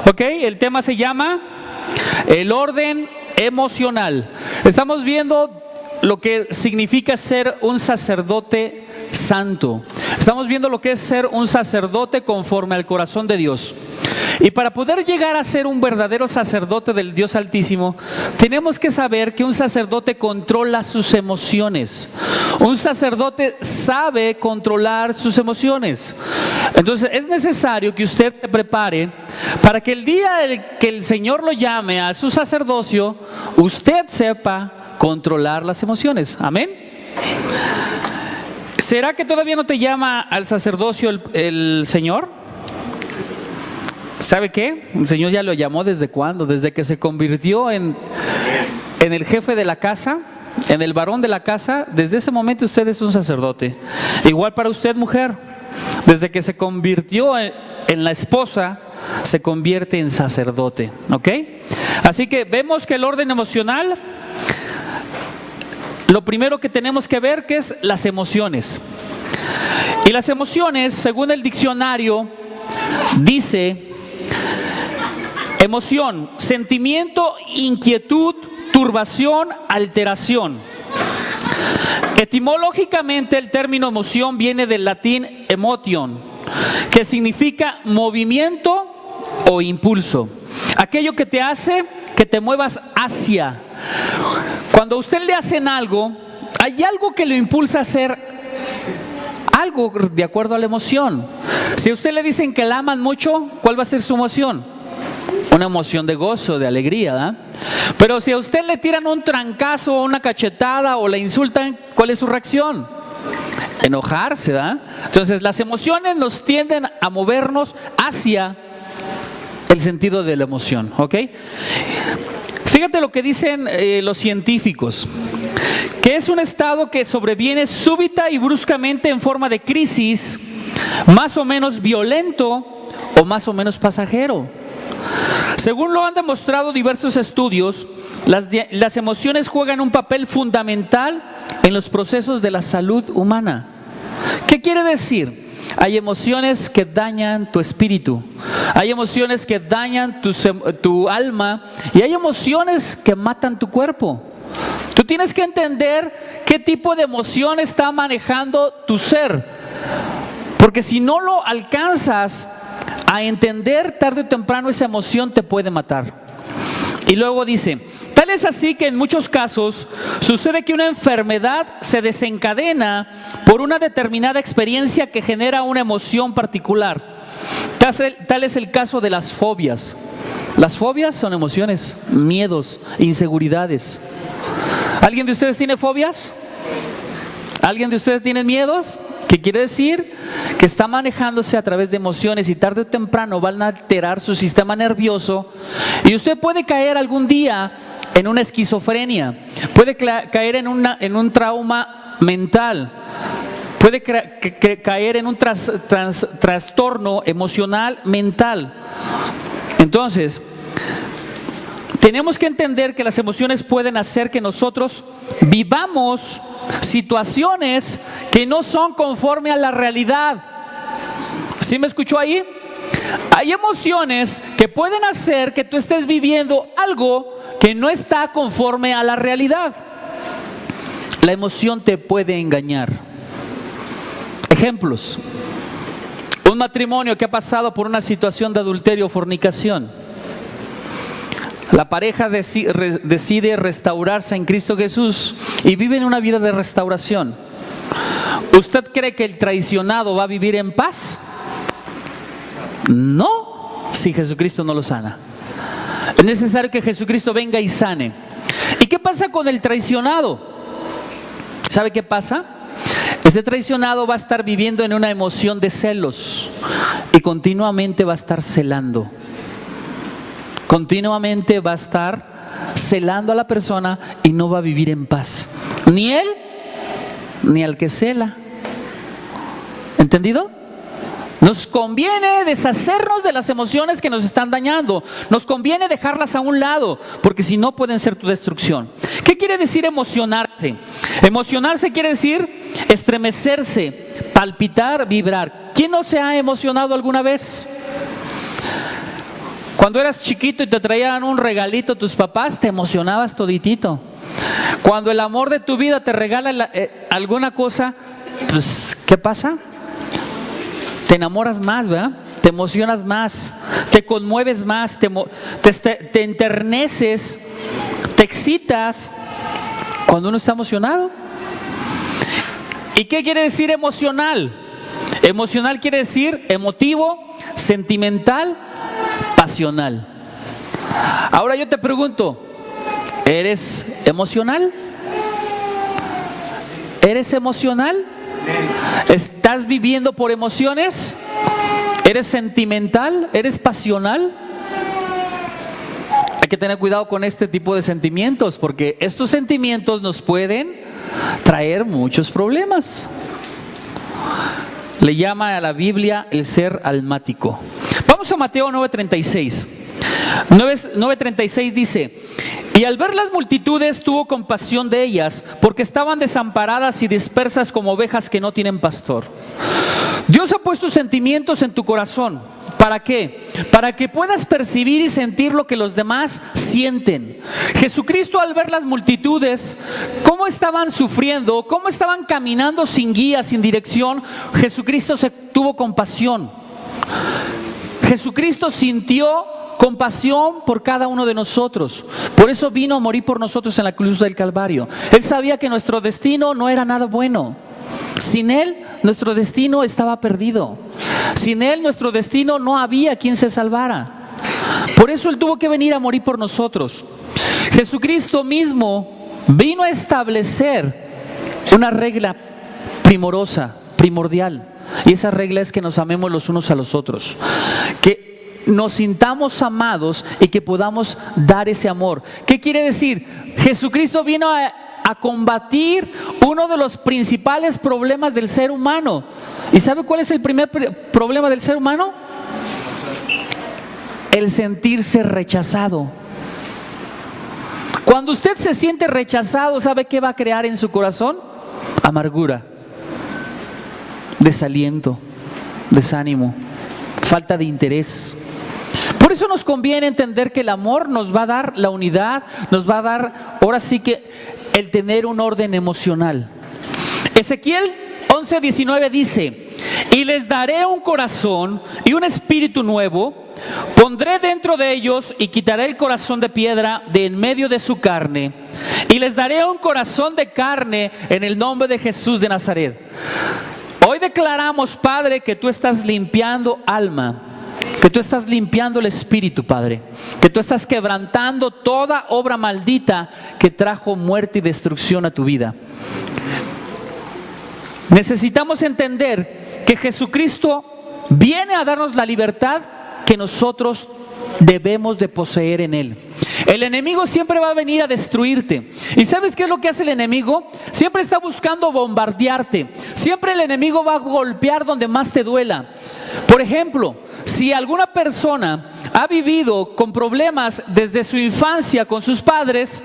Ok, el tema se llama el orden emocional. Estamos viendo lo que significa ser un sacerdote santo. Estamos viendo lo que es ser un sacerdote conforme al corazón de Dios. Y para poder llegar a ser un verdadero sacerdote del Dios Altísimo, tenemos que saber que un sacerdote controla sus emociones. Un sacerdote sabe controlar sus emociones. Entonces es necesario que usted se prepare para que el día que el Señor lo llame a su sacerdocio, usted sepa controlar las emociones. Amén. ¿Será que todavía no te llama al sacerdocio el Señor? ¿Sabe qué? El Señor ya lo llamó ¿desde cuándo? Desde que se convirtió en el jefe de la casa, en el varón de la casa. Desde ese momento usted es un sacerdote. Igual para usted, mujer, desde que se convirtió en la esposa, se convierte en sacerdote. ¿Ok? Así que vemos que el orden emocional, lo primero que tenemos que ver que es las emociones. Y las emociones, según el diccionario, dice: emoción, sentimiento, inquietud, turbación, alteración. Etimológicamente el término emoción viene del latín emotion, que significa movimiento o impulso. Aquello que te hace que te muevas hacia. Cuando a usted le hacen algo, hay algo que lo impulsa a hacer algo de acuerdo a la emoción. Si a usted le dicen que la aman mucho, ¿cuál va a ser su emoción? Una emoción de gozo, de alegría, ¿verdad? Pero si a usted le tiran un trancazo o una cachetada o le insultan, ¿cuál es su reacción? Enojarse, ¿verdad? Entonces las emociones nos tienden a movernos hacia el sentido de la emoción, ¿ok? Fíjate lo que dicen los científicos, que es un estado que sobreviene súbita y bruscamente en forma de crisis, más o menos violento o más o menos pasajero. Según lo han demostrado diversos estudios, las emociones juegan un papel fundamental en los procesos de la salud humana. ¿Qué quiere decir? Hay emociones que dañan tu espíritu, hay emociones que dañan tu alma y hay emociones que matan tu cuerpo. Tú tienes que entender qué tipo de emoción está manejando tu ser, porque si no lo alcanzas a entender, tarde o temprano esa emoción te puede matar. Y luego dice: tal es así que en muchos casos sucede que una enfermedad se desencadena por una determinada experiencia que genera una emoción particular. Tal es el caso de las fobias. Las fobias son emociones, miedos, inseguridades. ¿Alguien de ustedes tiene fobias? ¿Alguien de ustedes tiene miedos? ¿Qué quiere decir? Que está manejándose a través de emociones y tarde o temprano van a alterar su sistema nervioso y usted puede caer algún día en una esquizofrenia, puede caer en un trauma mental, puede caer en un trastorno emocional mental. Entonces, tenemos que entender que las emociones pueden hacer que nosotros vivamos situaciones que no son conforme a la realidad. ¿Sí me escuchó ahí? Hay emociones que pueden hacer que tú estés viviendo algo que no está conforme a la realidad. La emoción te puede engañar. Ejemplos: un matrimonio que ha pasado por una situación de adulterio o fornicación. La pareja decide restaurarse en Cristo Jesús y viven una vida de restauración. ¿Usted cree que el traicionado va a vivir en paz? No, si Jesucristo no lo sana. Es necesario que Jesucristo venga y sane. ¿Y qué pasa con el traicionado? ¿Sabe qué pasa? Ese traicionado va a estar viviendo en una emoción de celos y continuamente va a estar celando. Continuamente va a estar celando a la persona y no va a vivir en paz. Ni él, ni al que cela. ¿Entendido? Nos conviene deshacernos de las emociones que nos están dañando. Nos conviene dejarlas a un lado, porque si no pueden ser tu destrucción. ¿Qué quiere decir emocionarse? Emocionarse quiere decir estremecerse, palpitar, vibrar. ¿Quién no se ha emocionado alguna vez? Cuando eras chiquito y te traían un regalito tus papás, te emocionabas toditito. Cuando el amor de tu vida te regala alguna cosa, pues, ¿qué pasa? Te enamoras más, ¿verdad? Te emocionas más, te conmueves más, te enterneces, te excitas cuando uno está emocionado. ¿Y qué quiere decir emocional? Emocional quiere decir emotivo, sentimental, pasional. Ahora yo te pregunto, ¿eres emocional? ¿Eres emocional? ¿Estás viviendo por emociones? ¿Eres sentimental? ¿Eres pasional? Hay que tener cuidado con este tipo de sentimientos, porque estos sentimientos nos pueden traer muchos problemas. Le llama a la Biblia el ser almático. Vamos a Mateo 9:36. 9:36 dice: y al ver las multitudes tuvo compasión de ellas, porque estaban desamparadas y dispersas como ovejas que no tienen pastor. Dios ha puesto sentimientos en tu corazón. ¿Para qué? Para que puedas percibir y sentir lo que los demás sienten. Jesucristo, al ver las multitudes, cómo estaban sufriendo, cómo estaban caminando sin guía, sin dirección, Jesucristo tuvo compasión. Jesucristo sintió compasión por cada uno de nosotros. Por eso vino a morir por nosotros en la cruz del Calvario. Él sabía que nuestro destino no era nada bueno. Sin Él, nuestro destino estaba perdido. Sin Él, nuestro destino no había quien se salvara. Por eso Él tuvo que venir a morir por nosotros. Jesucristo mismo vino a establecer una regla primordial. Y esa regla es que nos amemos los unos a los otros. Que nos sintamos amados y que podamos dar ese amor. ¿Qué quiere decir? Jesucristo vino a combatir uno de los principales problemas del ser humano. ¿Y sabe cuál es el primer problema del ser humano? El sentirse rechazado. Cuando usted se siente rechazado, ¿sabe qué va a crear en su corazón? Amargura, desaliento, desánimo, falta de interés. Por eso nos conviene entender que el amor nos va a dar la unidad, nos va a dar, ahora sí que, el tener un orden emocional. Ezequiel 11:19 dice: y les daré un corazón y un espíritu nuevo, pondré dentro de ellos y quitaré el corazón de piedra de en medio de su carne, y les daré un corazón de carne en el nombre de Jesús de Nazaret. Hoy declaramos, Padre, que tú estás limpiando alma, que tú estás limpiando el espíritu, Padre, que tú estás quebrantando toda obra maldita que trajo muerte y destrucción a tu vida. Necesitamos entender que Jesucristo viene a darnos la libertad que nosotros debemos de poseer en Él. El enemigo siempre va a venir a destruirte. ¿Y sabes qué es lo que hace el enemigo? Siempre está buscando bombardearte. Siempre el enemigo va a golpear donde más te duela. Por ejemplo, si alguna persona ha vivido con problemas desde su infancia con sus padres,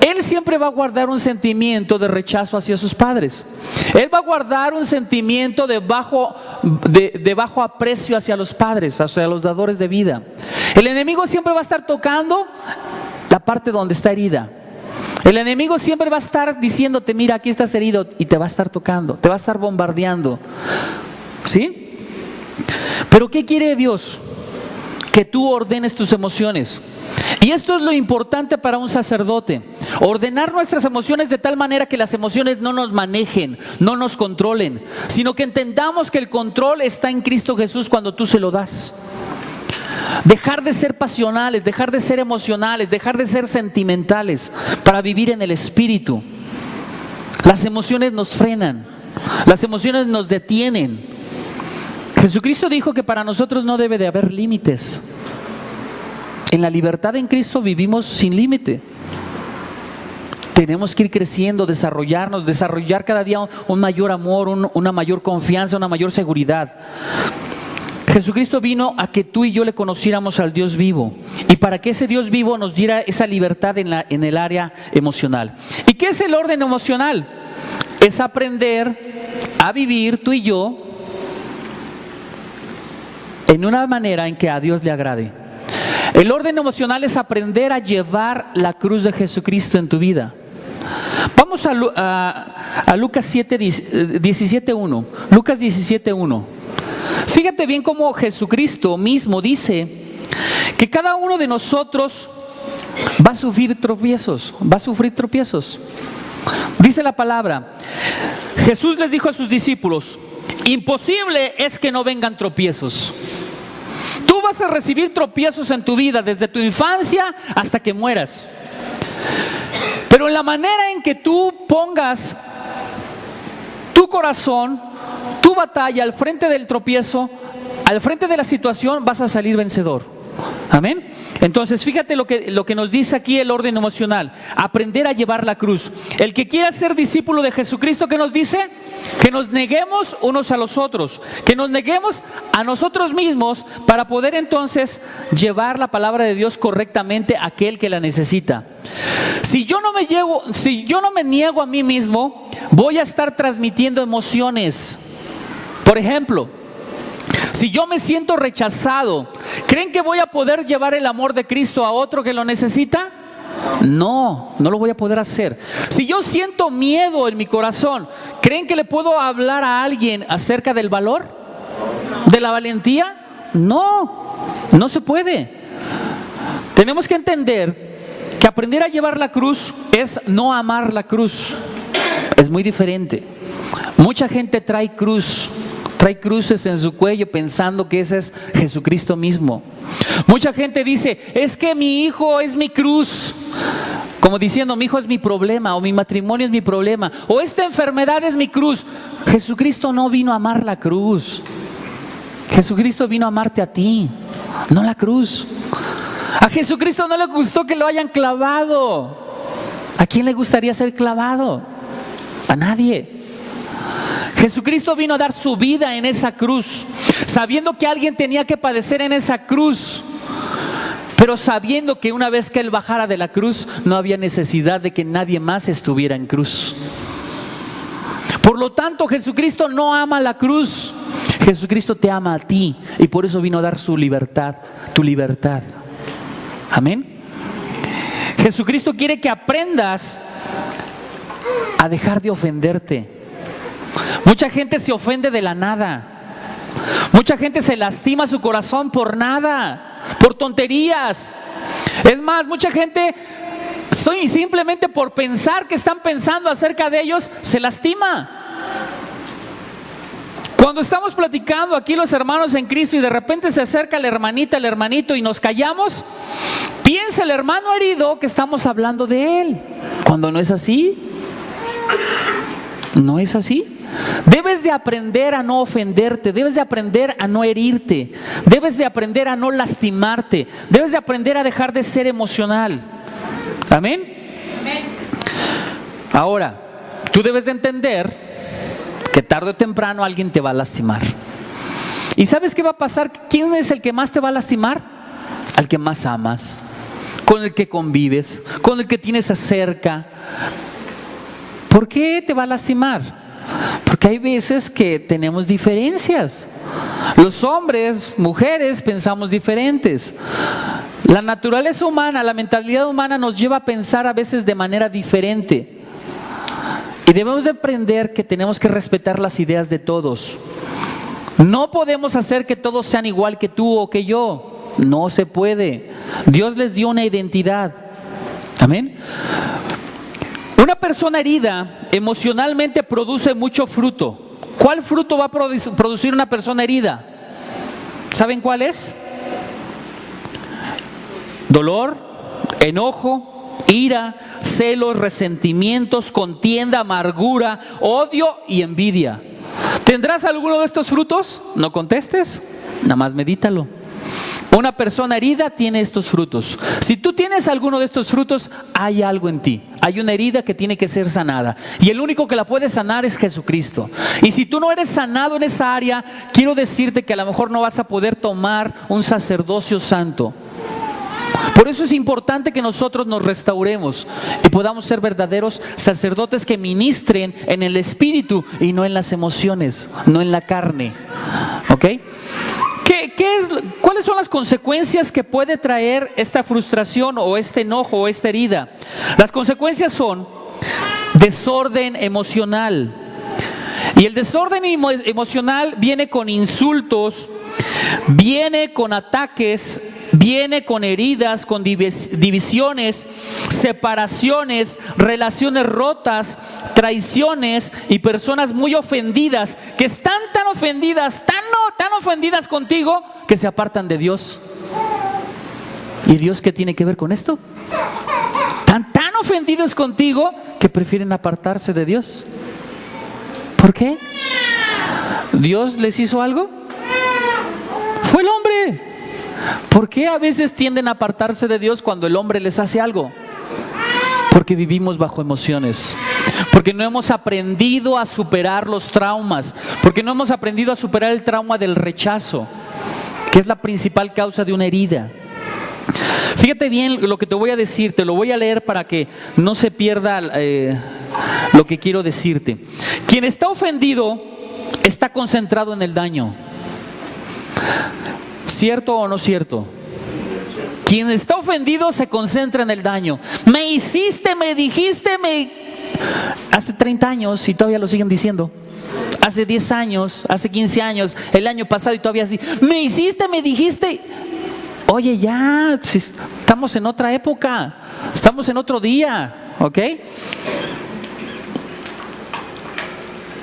él siempre va a guardar un sentimiento de rechazo hacia sus padres. Él va a guardar un sentimiento de bajo aprecio hacia los padres, hacia los dadores de vida. El enemigo siempre va a estar tocando la parte donde está herida. El enemigo siempre va a estar diciéndote: mira, aquí estás herido, y te va a estar tocando, te va a estar bombardeando. ¿Sí? Pero ¿qué quiere Dios? Que tú ordenes tus emociones. Y esto es lo importante para un sacerdote: ordenar nuestras emociones de tal manera que las emociones no nos manejen, no nos controlen, sino que entendamos que el control está en Cristo Jesús cuando tú se lo das. Dejar de ser pasionales, dejar de ser emocionales, dejar de ser sentimentales para vivir en el Espíritu. Las emociones nos frenan, las emociones nos detienen. Jesucristo dijo que para nosotros no debe de haber límites. En la libertad en Cristo vivimos sin límite. Tenemos que ir creciendo, desarrollarnos, desarrollar cada día un mayor amor, una mayor confianza, una mayor seguridad. Jesucristo vino a que tú y yo le conociéramos al Dios vivo, y para que ese Dios vivo nos diera esa libertad en el área emocional. ¿Y qué es el orden emocional? Es aprender a vivir tú y yo en una manera en que a Dios le agrade. El orden emocional es aprender a llevar la cruz de Jesucristo en tu vida. Vamos a Lucas 17:1. Lucas 17:1. Fíjate bien cómo Jesucristo mismo dice que cada uno de nosotros va a sufrir tropiezos. Dice la palabra: Jesús les dijo a sus discípulos: imposible es que no vengan tropiezos. Tú vas a recibir tropiezos en tu vida desde tu infancia hasta que mueras. Pero en la manera en que tú pongas tu corazón, tu batalla al frente del tropiezo, al frente de la situación, vas a salir vencedor. Amén. Entonces fíjate lo que nos dice aquí el orden emocional: aprender a llevar la cruz. El que quiera ser discípulo de Jesucristo, ¿qué nos dice? Que nos neguemos unos a los otros, que nos neguemos a nosotros mismos para poder entonces llevar la palabra de Dios correctamente a aquel que la necesita. Si yo no me niego a mí mismo, voy a estar transmitiendo emociones. Por ejemplo, si yo me siento rechazado, ¿creen que voy a poder llevar el amor de Cristo a otro que lo necesita? No lo voy a poder hacer. Si yo siento miedo en mi corazón, ¿creen que le puedo hablar a alguien acerca del valor? ¿De la valentía? No se puede. Tenemos que entender que aprender a llevar la cruz es no amar la cruz. Es muy diferente. Mucha gente trae cruces en su cuello pensando que ese es Jesucristo mismo. Mucha gente dice: es que mi hijo es mi cruz, como diciendo: mi hijo es mi problema, o mi matrimonio es mi problema, o esta enfermedad es mi cruz. Jesucristo no vino a amar la cruz. Jesucristo vino a amarte a ti, no la cruz. A Jesucristo no le gustó que lo hayan clavado. ¿A quién le gustaría ser clavado? A nadie. Jesucristo vino a dar su vida en esa cruz, sabiendo que alguien tenía que padecer en esa cruz, pero sabiendo que una vez que Él bajara de la cruz, no había necesidad de que nadie más estuviera en cruz. Por lo tanto, Jesucristo no ama la cruz. Jesucristo te ama a ti, y por eso vino a dar su libertad, tu libertad. Amén. Jesucristo quiere que aprendas a dejar de ofenderte. Mucha gente se ofende de la nada. Mucha gente se lastima su corazón por nada, por tonterías. Es más, mucha gente simplemente por pensar que están pensando acerca de ellos, se lastima. Cuando estamos platicando aquí los hermanos en Cristo y de repente se acerca la hermanita, el hermanito y nos callamos, piensa el hermano herido que estamos hablando de él, cuando no es así. No es así. Debes de aprender a no ofenderte, debes de aprender a no herirte, debes de aprender a no lastimarte, debes de aprender a dejar de ser emocional. Amén. Ahora, tú debes de entender que tarde o temprano alguien te va a lastimar. ¿Y sabes qué va a pasar? ¿Quién es el que más te va a lastimar? Al que más amas, con el que convives, con el que tienes cerca. ¿Por qué te va a lastimar? Porque hay veces que tenemos diferencias. Los hombres, mujeres, pensamos diferentes. La naturaleza humana, la mentalidad humana nos lleva a pensar a veces de manera diferente. Y debemos de aprender que tenemos que respetar las ideas de todos. No podemos hacer que todos sean igual que tú o que yo. No se puede. Dios les dio una identidad. Amén. Una persona herida emocionalmente produce mucho fruto. ¿Cuál fruto va a producir una persona herida? ¿Saben cuál es? Dolor, enojo, ira, celos, resentimientos, contienda, amargura, odio y envidia. ¿Tendrás alguno de estos frutos? No contestes, nada más medítalo. Una persona herida tiene estos frutos. Si tú tienes alguno de estos frutos, hay algo en ti. Hay una herida que tiene que ser sanada. Y el único que la puede sanar es Jesucristo. Y si tú no eres sanado en esa área, quiero decirte que a lo mejor no vas a poder tomar un sacerdocio santo. Por eso es importante que nosotros nos restauremos y podamos ser verdaderos sacerdotes que ministren en el espíritu y no en las emociones, no en la carne. ¿Ok? ¿Cuáles son las consecuencias que puede traer esta frustración o este enojo o esta herida? Las consecuencias son desorden emocional. Y el desorden emocional viene con insultos, viene con ataques, viene con heridas, con divisiones, separaciones, relaciones rotas, traiciones y personas muy ofendidas que están tan ofendidas, tan ofendidas contigo que se apartan de Dios. ¿Y Dios qué tiene que ver con esto? Tan ofendidos contigo que prefieren apartarse de Dios. ¿Por qué? ¿Dios les hizo algo? Fue el hombre. ¿Por qué a veces tienden a apartarse de Dios cuando el hombre les hace algo? Porque vivimos bajo emociones, porque no hemos aprendido a superar los traumas, porque no hemos aprendido a superar el trauma del rechazo, que es la principal causa de una herida. Fíjate bien lo que te voy a decir, te lo voy a leer para que no se pierda lo que quiero decirte. Quien está ofendido está concentrado en el daño. ¿Cierto o no cierto? Quien está ofendido se concentra en el daño. Me hiciste, me dijiste, hace 30 años y todavía lo siguen diciendo. Hace 10 años, hace 15 años, el año pasado y todavía así. Me hiciste, me dijiste. Oye, ya, estamos en otra época, estamos en otro día, ¿ok?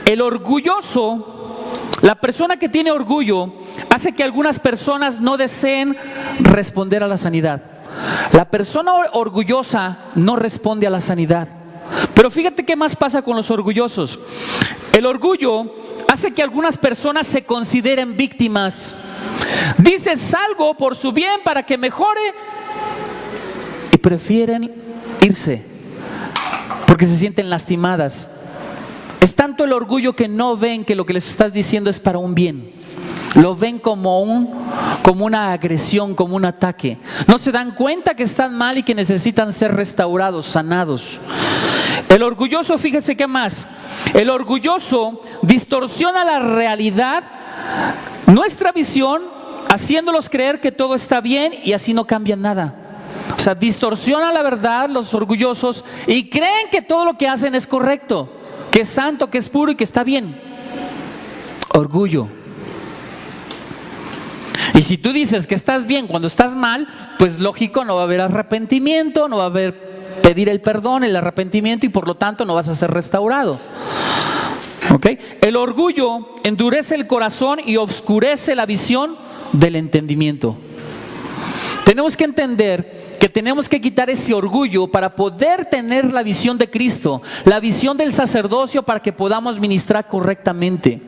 El orgulloso, la persona que tiene orgullo, hace que algunas personas no deseen responder a la sanidad. La persona orgullosa no responde a la sanidad. Pero fíjate qué más pasa con los orgullosos. El orgullo hace que algunas personas se consideren víctimas. Dices algo por su bien para que mejore y prefieren irse porque se sienten lastimadas. Es tanto el orgullo que no ven que lo que les estás diciendo es para un bien. Lo ven como una agresión, como un ataque. No se dan cuenta que están mal y que necesitan ser restaurados, sanados. El orgulloso, fíjense qué más. El orgulloso distorsiona la realidad, nuestra visión, haciéndolos creer que todo está bien y así no cambian nada. O sea, distorsionan la verdad los orgullosos y creen que todo lo que hacen es correcto, que es santo, que es puro y que está bien. Orgullo. Y si tú dices que estás bien cuando estás mal, pues lógico, no va a haber arrepentimiento, no va a haber pedir el perdón, el arrepentimiento y por lo tanto no vas a ser restaurado. ¿Okay? El orgullo endurece el corazón y oscurece la visión del entendimiento. Tenemos que entender que tenemos que quitar ese orgullo para poder tener la visión de Cristo, la visión del sacerdocio para que podamos ministrar correctamente.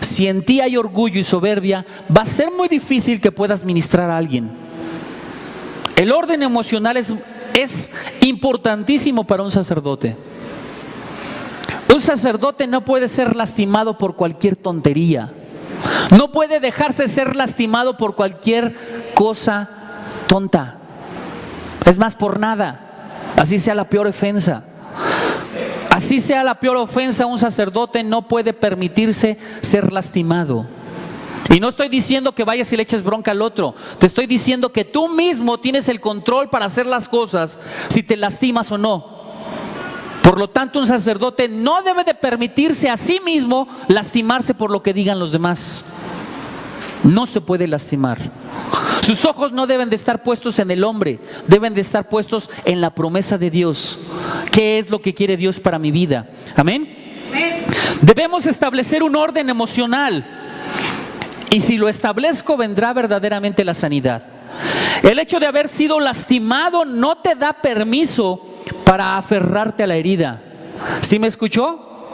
Si en ti hay orgullo y soberbia, va a ser muy difícil que puedas ministrar a alguien. El orden emocional es importantísimo para un sacerdote. Un sacerdote no puede ser lastimado por cualquier tontería. No puede dejarse ser lastimado por cualquier cosa tonta. Es más, por nada. Así sea la peor ofensa. Así sea la peor ofensa, un sacerdote no puede permitirse ser lastimado. Y no estoy diciendo que vayas y le eches bronca al otro. Te estoy diciendo que tú mismo tienes el control para hacer las cosas, si te lastimas o no. Por lo tanto, un sacerdote no debe de permitirse a sí mismo lastimarse por lo que digan los demás. No se puede lastimar. Sus ojos no deben de estar puestos en el hombre, deben de estar puestos en la promesa de Dios. ¿Qué es lo que quiere Dios para mi vida? Amén. Debemos establecer un orden emocional. Y si lo establezco, vendrá verdaderamente la sanidad. El hecho de haber sido lastimado no te da permiso para aferrarte a la herida. ¿Sí me escuchó?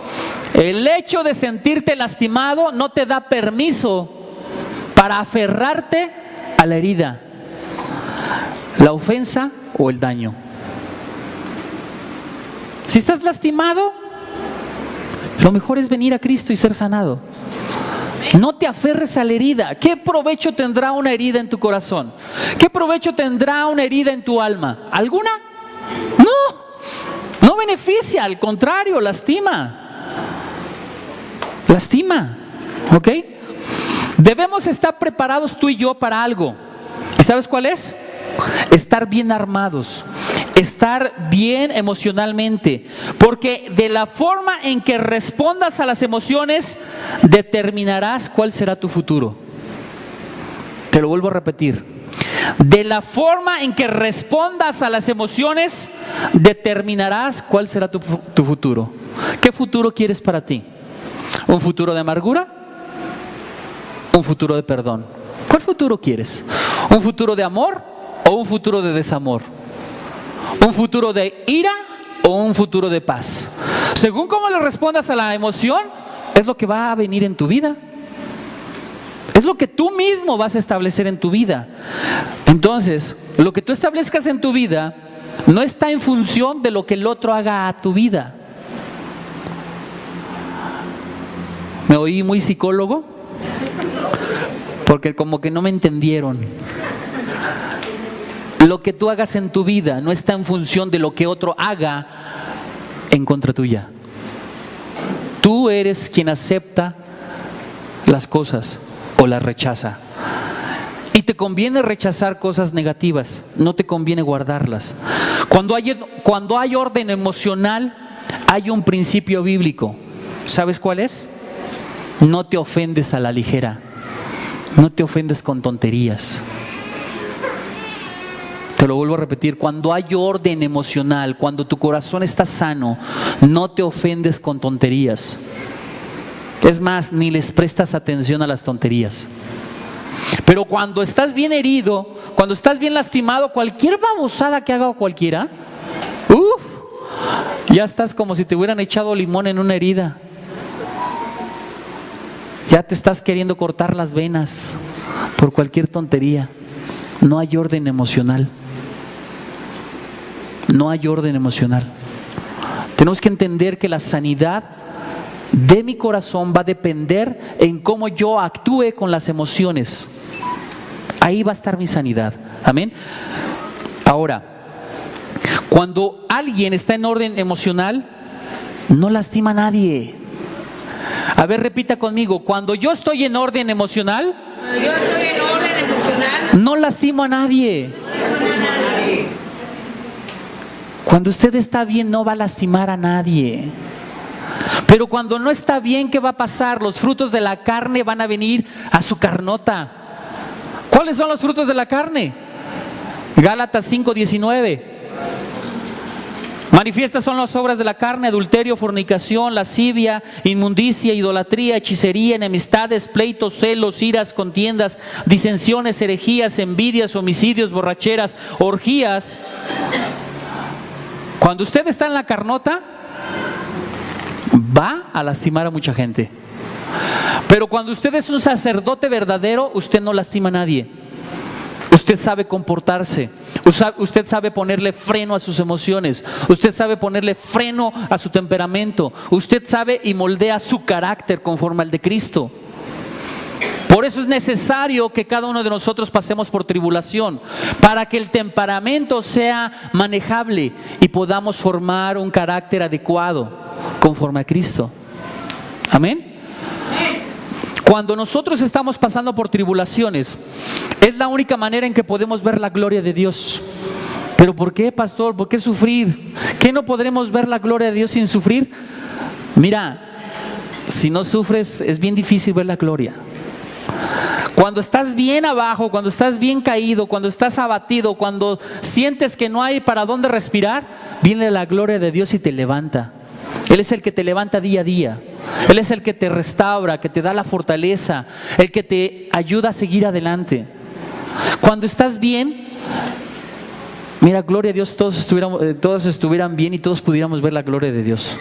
El hecho de sentirte lastimado no te da permiso para aferrarte a la herida, la ofensa o el daño. Si estás lastimado, lo mejor es venir a Cristo y ser sanado. No te aferres a la herida. ¿Qué provecho tendrá una herida en tu corazón? ¿Qué provecho tendrá una herida en tu alma? ¿Alguna? No beneficia, al contrario, lastima. Lastima, ¿ok? Debemos estar preparados tú y yo para algo. ¿Y sabes cuál es? Estar bien armados, estar bien emocionalmente, porque de la forma en que respondas a las emociones determinarás cuál será tu futuro. Te lo vuelvo a repetir. De la forma en que respondas a las emociones determinarás cuál será tu futuro. ¿Qué futuro quieres para ti? ¿Un futuro de amargura? ¿Un futuro de perdón? ¿Cuál futuro quieres? ¿Un futuro de amor o un futuro de desamor? ¿Un futuro de ira o un futuro de paz? Según cómo le respondas a la emoción, es lo que va a venir en tu vida. Es lo que tú mismo vas a establecer en tu vida. Entonces, lo que tú establezcas en tu vida no está en función de lo que el otro haga a tu vida. ¿Me oí muy psicólogo? Porque como que no me entendieron. Lo que tú hagas en tu vida no está en función de lo que otro haga en contra tuya. Tú eres quien acepta las cosas o las rechaza. Y te conviene rechazar cosas negativas, no te conviene guardarlas. Cuando hay orden emocional, hay un principio bíblico. ¿Sabes cuál es? No te ofendes a la ligera. No te ofendes con tonterías. Te lo vuelvo a repetir, cuando hay orden emocional, cuando tu corazón está sano, no te ofendes con tonterías. Es más, ni les prestas atención a las tonterías. Pero cuando estás bien herido, cuando estás bien lastimado, cualquier babosada que haga cualquiera, ya estás como si te hubieran echado limón en una herida. Ya te estás queriendo cortar las venas por cualquier tontería. No hay orden emocional. No hay orden emocional. Tenemos que entender que la sanidad de mi corazón va a depender en cómo yo actúe con las emociones. Ahí va a estar mi sanidad. Amén. Ahora, cuando alguien está en orden emocional, no lastima a nadie. A ver, repita conmigo. Cuando yo estoy en orden emocional, no lastimo a nadie. Cuando usted está bien, no va a lastimar a nadie. Pero cuando no está bien, ¿qué va a pasar? Los frutos de la carne van a venir a su carnota. ¿Cuáles son los frutos de la carne? Gálatas 5:19. Manifiestas son las obras de la carne: adulterio, fornicación, lascivia, inmundicia, idolatría, hechicería, enemistades, pleitos, celos, iras, contiendas, disensiones, herejías, envidias, homicidios, borracheras, orgías. Cuando usted está en la carnota, va a lastimar a mucha gente. Pero cuando usted es un sacerdote verdadero, usted no lastima a nadie. Usted sabe comportarse. Usted sabe ponerle freno a sus emociones. Usted sabe ponerle freno a su temperamento. Usted sabe y moldea su carácter conforme al de Cristo. Por eso es necesario que cada uno de nosotros pasemos por tribulación, para que el temperamento sea manejable y podamos formar un carácter adecuado conforme a Cristo. Amén. Cuando nosotros estamos pasando por tribulaciones, es la única manera en que podemos ver la gloria de Dios. ¿Pero por qué, pastor? ¿Por qué sufrir? ¿Qué no podremos ver la gloria de Dios sin sufrir? Mira, si no sufres, es bien difícil ver la gloria. Cuando estás bien abajo, cuando estás bien caído, cuando estás abatido, cuando sientes que no hay para dónde respirar, viene la gloria de Dios y te levanta. Él es el que te levanta día a día. Él es el que te restaura, que te da la fortaleza, el que te ayuda a seguir adelante. Cuando estás bien, mira, gloria a Dios, todos estuvieran bien y todos pudiéramos ver la gloria de Dios.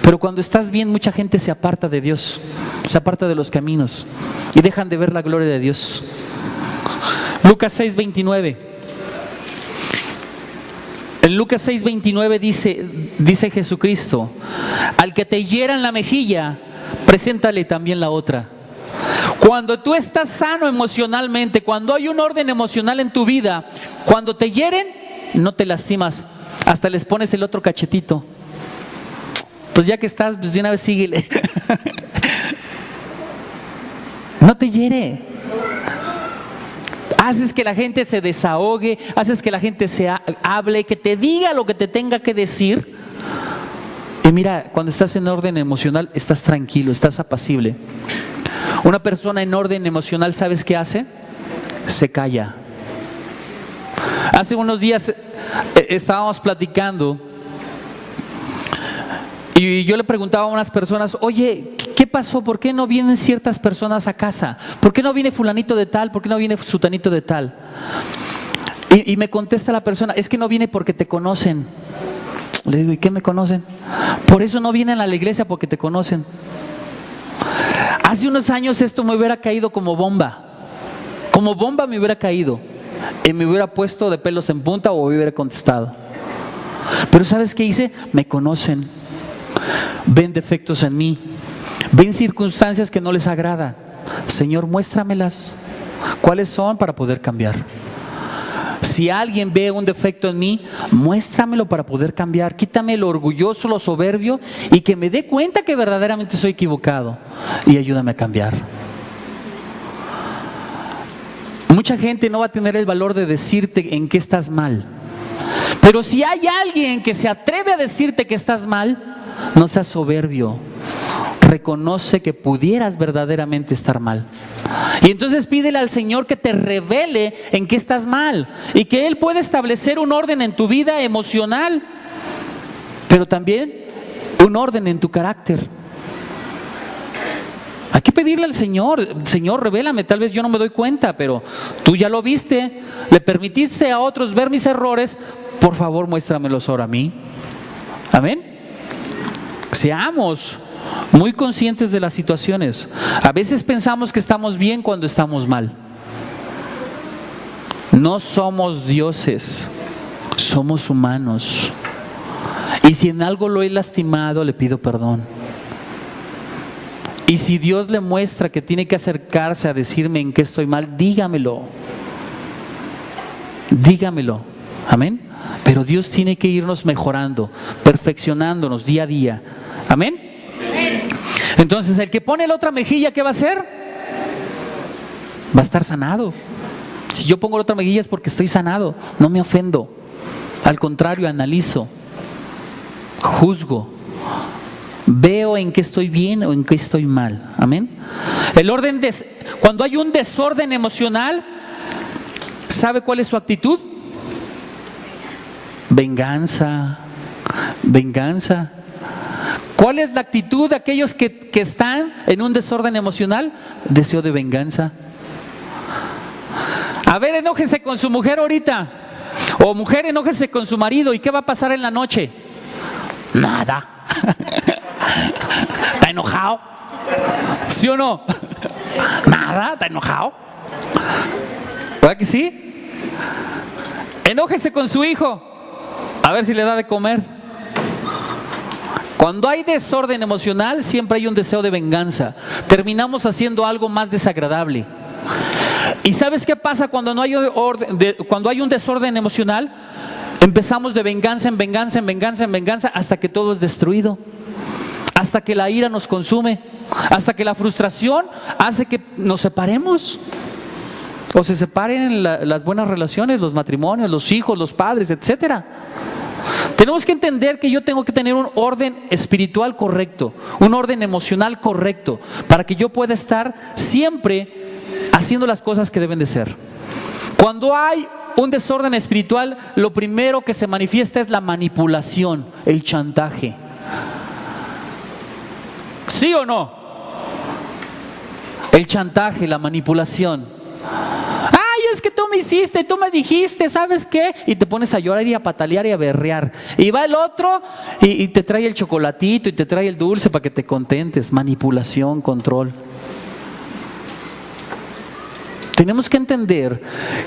Pero cuando estás bien, mucha gente se aparta de Dios, se aparta de los caminos y dejan de ver la gloria de Dios. Lucas 6:29. En Lucas 6:29 dice Jesucristo: al que te hiera en la mejilla, preséntale también la otra. Cuando tú estás sano emocionalmente, cuando hay un orden emocional en tu vida, cuando te hieren, no te lastimas, hasta les pones el otro cachetito. Pues ya que estás, pues de una vez síguele. No te hiere. Haces que la gente se desahogue, haces que la gente hable, que te diga lo que te tenga que decir. Y mira, cuando estás en orden emocional, estás tranquilo, estás apacible. Una persona en orden emocional, ¿sabes qué hace? Se calla. Hace unos días estábamos platicando y yo le preguntaba a unas personas, oye, ¿qué pasó? ¿Por qué no vienen ciertas personas a casa? ¿Por qué no viene fulanito de tal? ¿Por qué no viene sutanito de tal? Y me contesta la persona, es que no viene porque te conocen. Le digo, ¿y qué me conocen? Por eso no vienen a la iglesia, porque te conocen. Hace unos años esto me hubiera caído como bomba. Como bomba me hubiera caído. Y me hubiera puesto de pelos en punta o me hubiera contestado. Pero ¿sabes qué hice? Me conocen. Ven defectos en mí. Ven circunstancias que no les agradan. Señor, muéstramelas. ¿Cuáles son para poder cambiar? Si alguien ve un defecto en mí, muéstramelo para poder cambiar. Quítame lo orgulloso, lo soberbio, y que me dé cuenta que verdaderamente soy equivocado, y ayúdame a cambiar. Mucha gente no va a tener el valor de decirte en qué estás mal. Pero si hay alguien que se atreve a decirte que estás mal, no seas soberbio. Reconoce que pudieras verdaderamente estar mal. Y entonces pídele al Señor que te revele en qué estás mal y que Él pueda establecer un orden en tu vida emocional, pero también un orden en tu carácter. Hay que pedirle al Señor, Señor, revélame, tal vez yo no me doy cuenta, pero tú ya lo viste, le permitiste a otros ver mis errores, por favor muéstramelos ahora a mí. Amén. Seamos muy conscientes de las situaciones. A veces pensamos que estamos bien cuando estamos mal. No somos dioses, somos humanos. Y si en algo lo he lastimado, le pido perdón. Y si Dios le muestra que tiene que acercarse a decirme en qué estoy mal, dígamelo. Dígamelo. Amén. Pero Dios tiene que irnos mejorando, perfeccionándonos día a día. Amén. Entonces el que pone la otra mejilla, ¿qué va a hacer? Va a estar sanado. Si yo pongo la otra mejilla es porque estoy sanado, no me ofendo. Al contrario, analizo, juzgo, veo en qué estoy bien o en qué estoy mal. Amén. Cuando hay un desorden emocional, ¿sabe cuál es su actitud? Venganza. ¿Cuál es la actitud de aquellos que están en un desorden emocional? Deseo de venganza. A ver, enójese con su mujer ahorita. O mujer, enójese con su marido. ¿Y qué va a pasar en la noche? Nada. ¿Está enojado? ¿Sí o no? Nada, ¿está enojado? ¿Verdad que sí? Enójese con su hijo. A ver si le da de comer. Cuando hay desorden emocional, siempre hay un deseo de venganza. Terminamos haciendo algo más desagradable. ¿Y sabes qué pasa cuando no hay cuando hay un desorden emocional? Empezamos de venganza en venganza, en venganza, en venganza, hasta que todo es destruido. Hasta que la ira nos consume. Hasta que la frustración hace que nos separemos. O se separen las buenas relaciones, los matrimonios, los hijos, los padres, etcétera. Tenemos que entender que yo tengo que tener un orden espiritual correcto, un orden emocional correcto, para que yo pueda estar siempre haciendo las cosas que deben de ser. Cuando hay un desorden espiritual, lo primero que se manifiesta es la manipulación, el chantaje. ¿Sí o no? El chantaje, la manipulación. Es que tú me hiciste, tú me dijiste, ¿sabes qué? Y te pones a llorar y a patalear y a berrear. Y va el otro y te trae el chocolatito y te trae el dulce para que te contentes. Manipulación, control. Tenemos que entender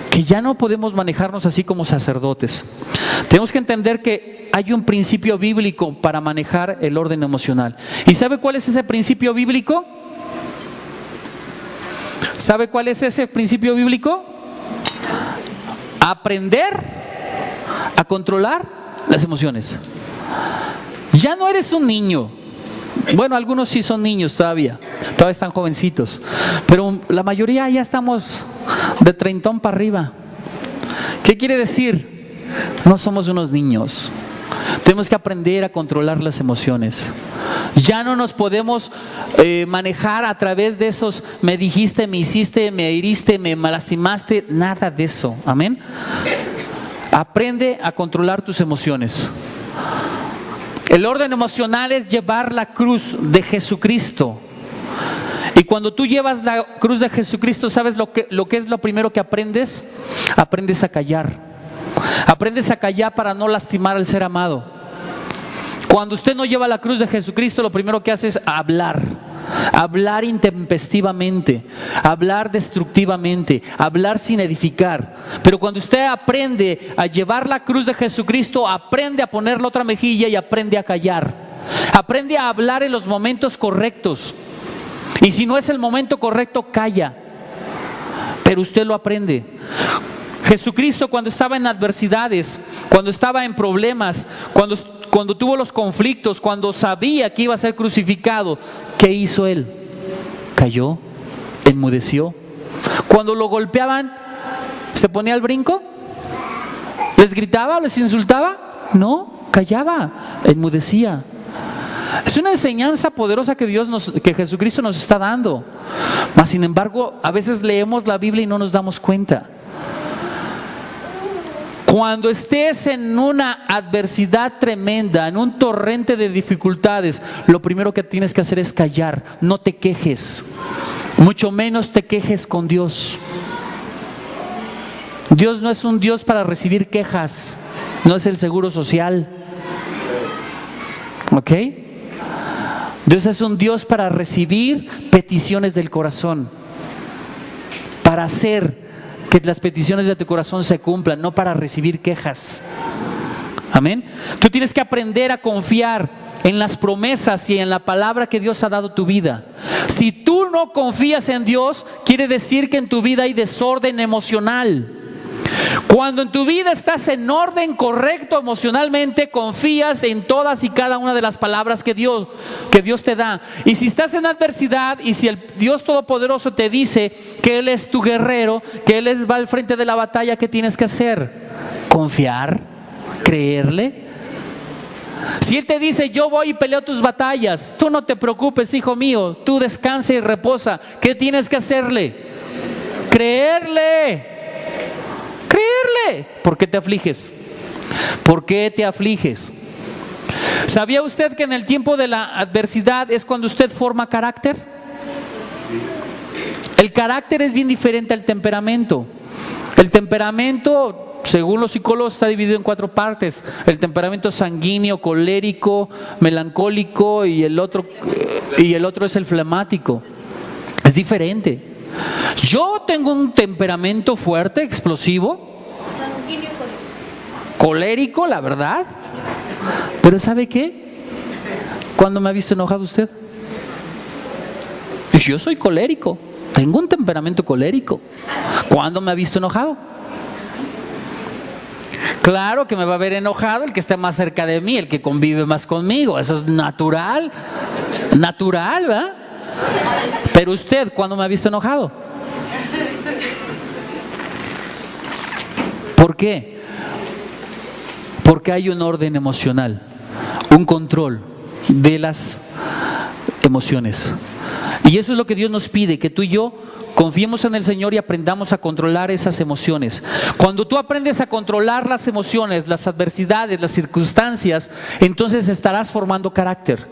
que ya no podemos manejarnos así como sacerdotes. Tenemos que entender que hay un principio bíblico para manejar el orden emocional. ¿Y sabe cuál es ese principio bíblico? ¿Sabe cuál es ese principio bíblico? Aprender a controlar las emociones. Ya no eres un niño, Bueno, algunos sí son niños todavía están jovencitos, pero la mayoría ya estamos de 30 para arriba. ¿Qué quiere decir? No somos unos niños. Tenemos que aprender a controlar las emociones. Ya no nos podemos manejar a través de esos me dijiste, me hiciste, me heriste, me lastimaste, nada de eso. Amén. Aprende a controlar tus emociones. El orden emocional es llevar la cruz de Jesucristo. Y cuando tú llevas la cruz de Jesucristo, ¿sabes lo que es lo primero que aprendes? Aprendes a callar. Aprendes a callar para no lastimar al ser amado. Cuando usted no lleva la cruz de Jesucristo, lo primero que hace es hablar intempestivamente, hablar destructivamente, hablar sin edificar. Pero cuando usted aprende a llevar la cruz de Jesucristo, aprende a poner la otra mejilla y aprende a callar. Aprende a hablar en los momentos correctos. Y si no es el momento correcto, calla. Pero usted lo aprende. Jesucristo, cuando estaba en adversidades, cuando estaba en problemas, cuando tuvo los conflictos, cuando sabía que iba a ser crucificado, ¿qué hizo Él? Calló, enmudeció. Cuando lo golpeaban, ¿se ponía al brinco? ¿Les gritaba, les insultaba? No, callaba, enmudecía. Es una enseñanza poderosa que que Jesucristo nos está dando. Mas sin embargo, a veces leemos la Biblia y no nos damos cuenta. Cuando estés en una adversidad tremenda, en un torrente de dificultades, lo primero que tienes que hacer es callar. No te quejes, mucho menos te quejes con Dios. Dios no es un Dios para recibir quejas, no es el seguro social. ¿Ok? Dios es un Dios para recibir peticiones del corazón, para hacer que las peticiones de tu corazón se cumplan, no para recibir quejas. Amén. Tú tienes que aprender a confiar en las promesas y en la palabra que Dios ha dado a tu vida. Si tú no confías en Dios, quiere decir que en tu vida hay desorden emocional. Cuando en tu vida estás en orden correcto emocionalmente, confías en todas y cada una de las palabras que Dios te da. Y si estás en adversidad y si el Dios Todopoderoso te dice que Él es tu guerrero, que Él va al frente de la batalla, ¿qué tienes que hacer? Confiar, creerle. Si Él te dice yo voy y peleo tus batallas, tú no te preocupes, hijo mío, tú descansa y reposa. ¿Qué tienes que hacerle? Creerle. Creerle. ¿Por qué te afliges? ¿Por qué te afliges? ¿Sabía usted que en el tiempo de la adversidad es cuando usted forma carácter? El carácter es bien diferente al temperamento. El temperamento, según los psicólogos, está dividido en 4 partes. El temperamento sanguíneo, colérico, melancólico y el otro es el flemático. Es diferente. Yo tengo un temperamento fuerte, explosivo, colérico, la verdad. Pero ¿sabe qué? ¿Cuándo me ha visto enojado usted? Yo soy colérico, tengo un temperamento colérico. ¿Cuándo me ha visto enojado? Claro que me va a ver enojado el que esté más cerca de mí, el que convive más conmigo. Eso es natural, ¿verdad? Pero usted, ¿cuándo me ha visto enojado? ¿Por qué? Porque hay un orden emocional, un control de las emociones. Y eso es lo que Dios nos pide, que tú y yo confiemos en el Señor y aprendamos a controlar esas emociones. Cuando tú aprendes a controlar las emociones, las adversidades, las circunstancias, entonces estarás formando carácter.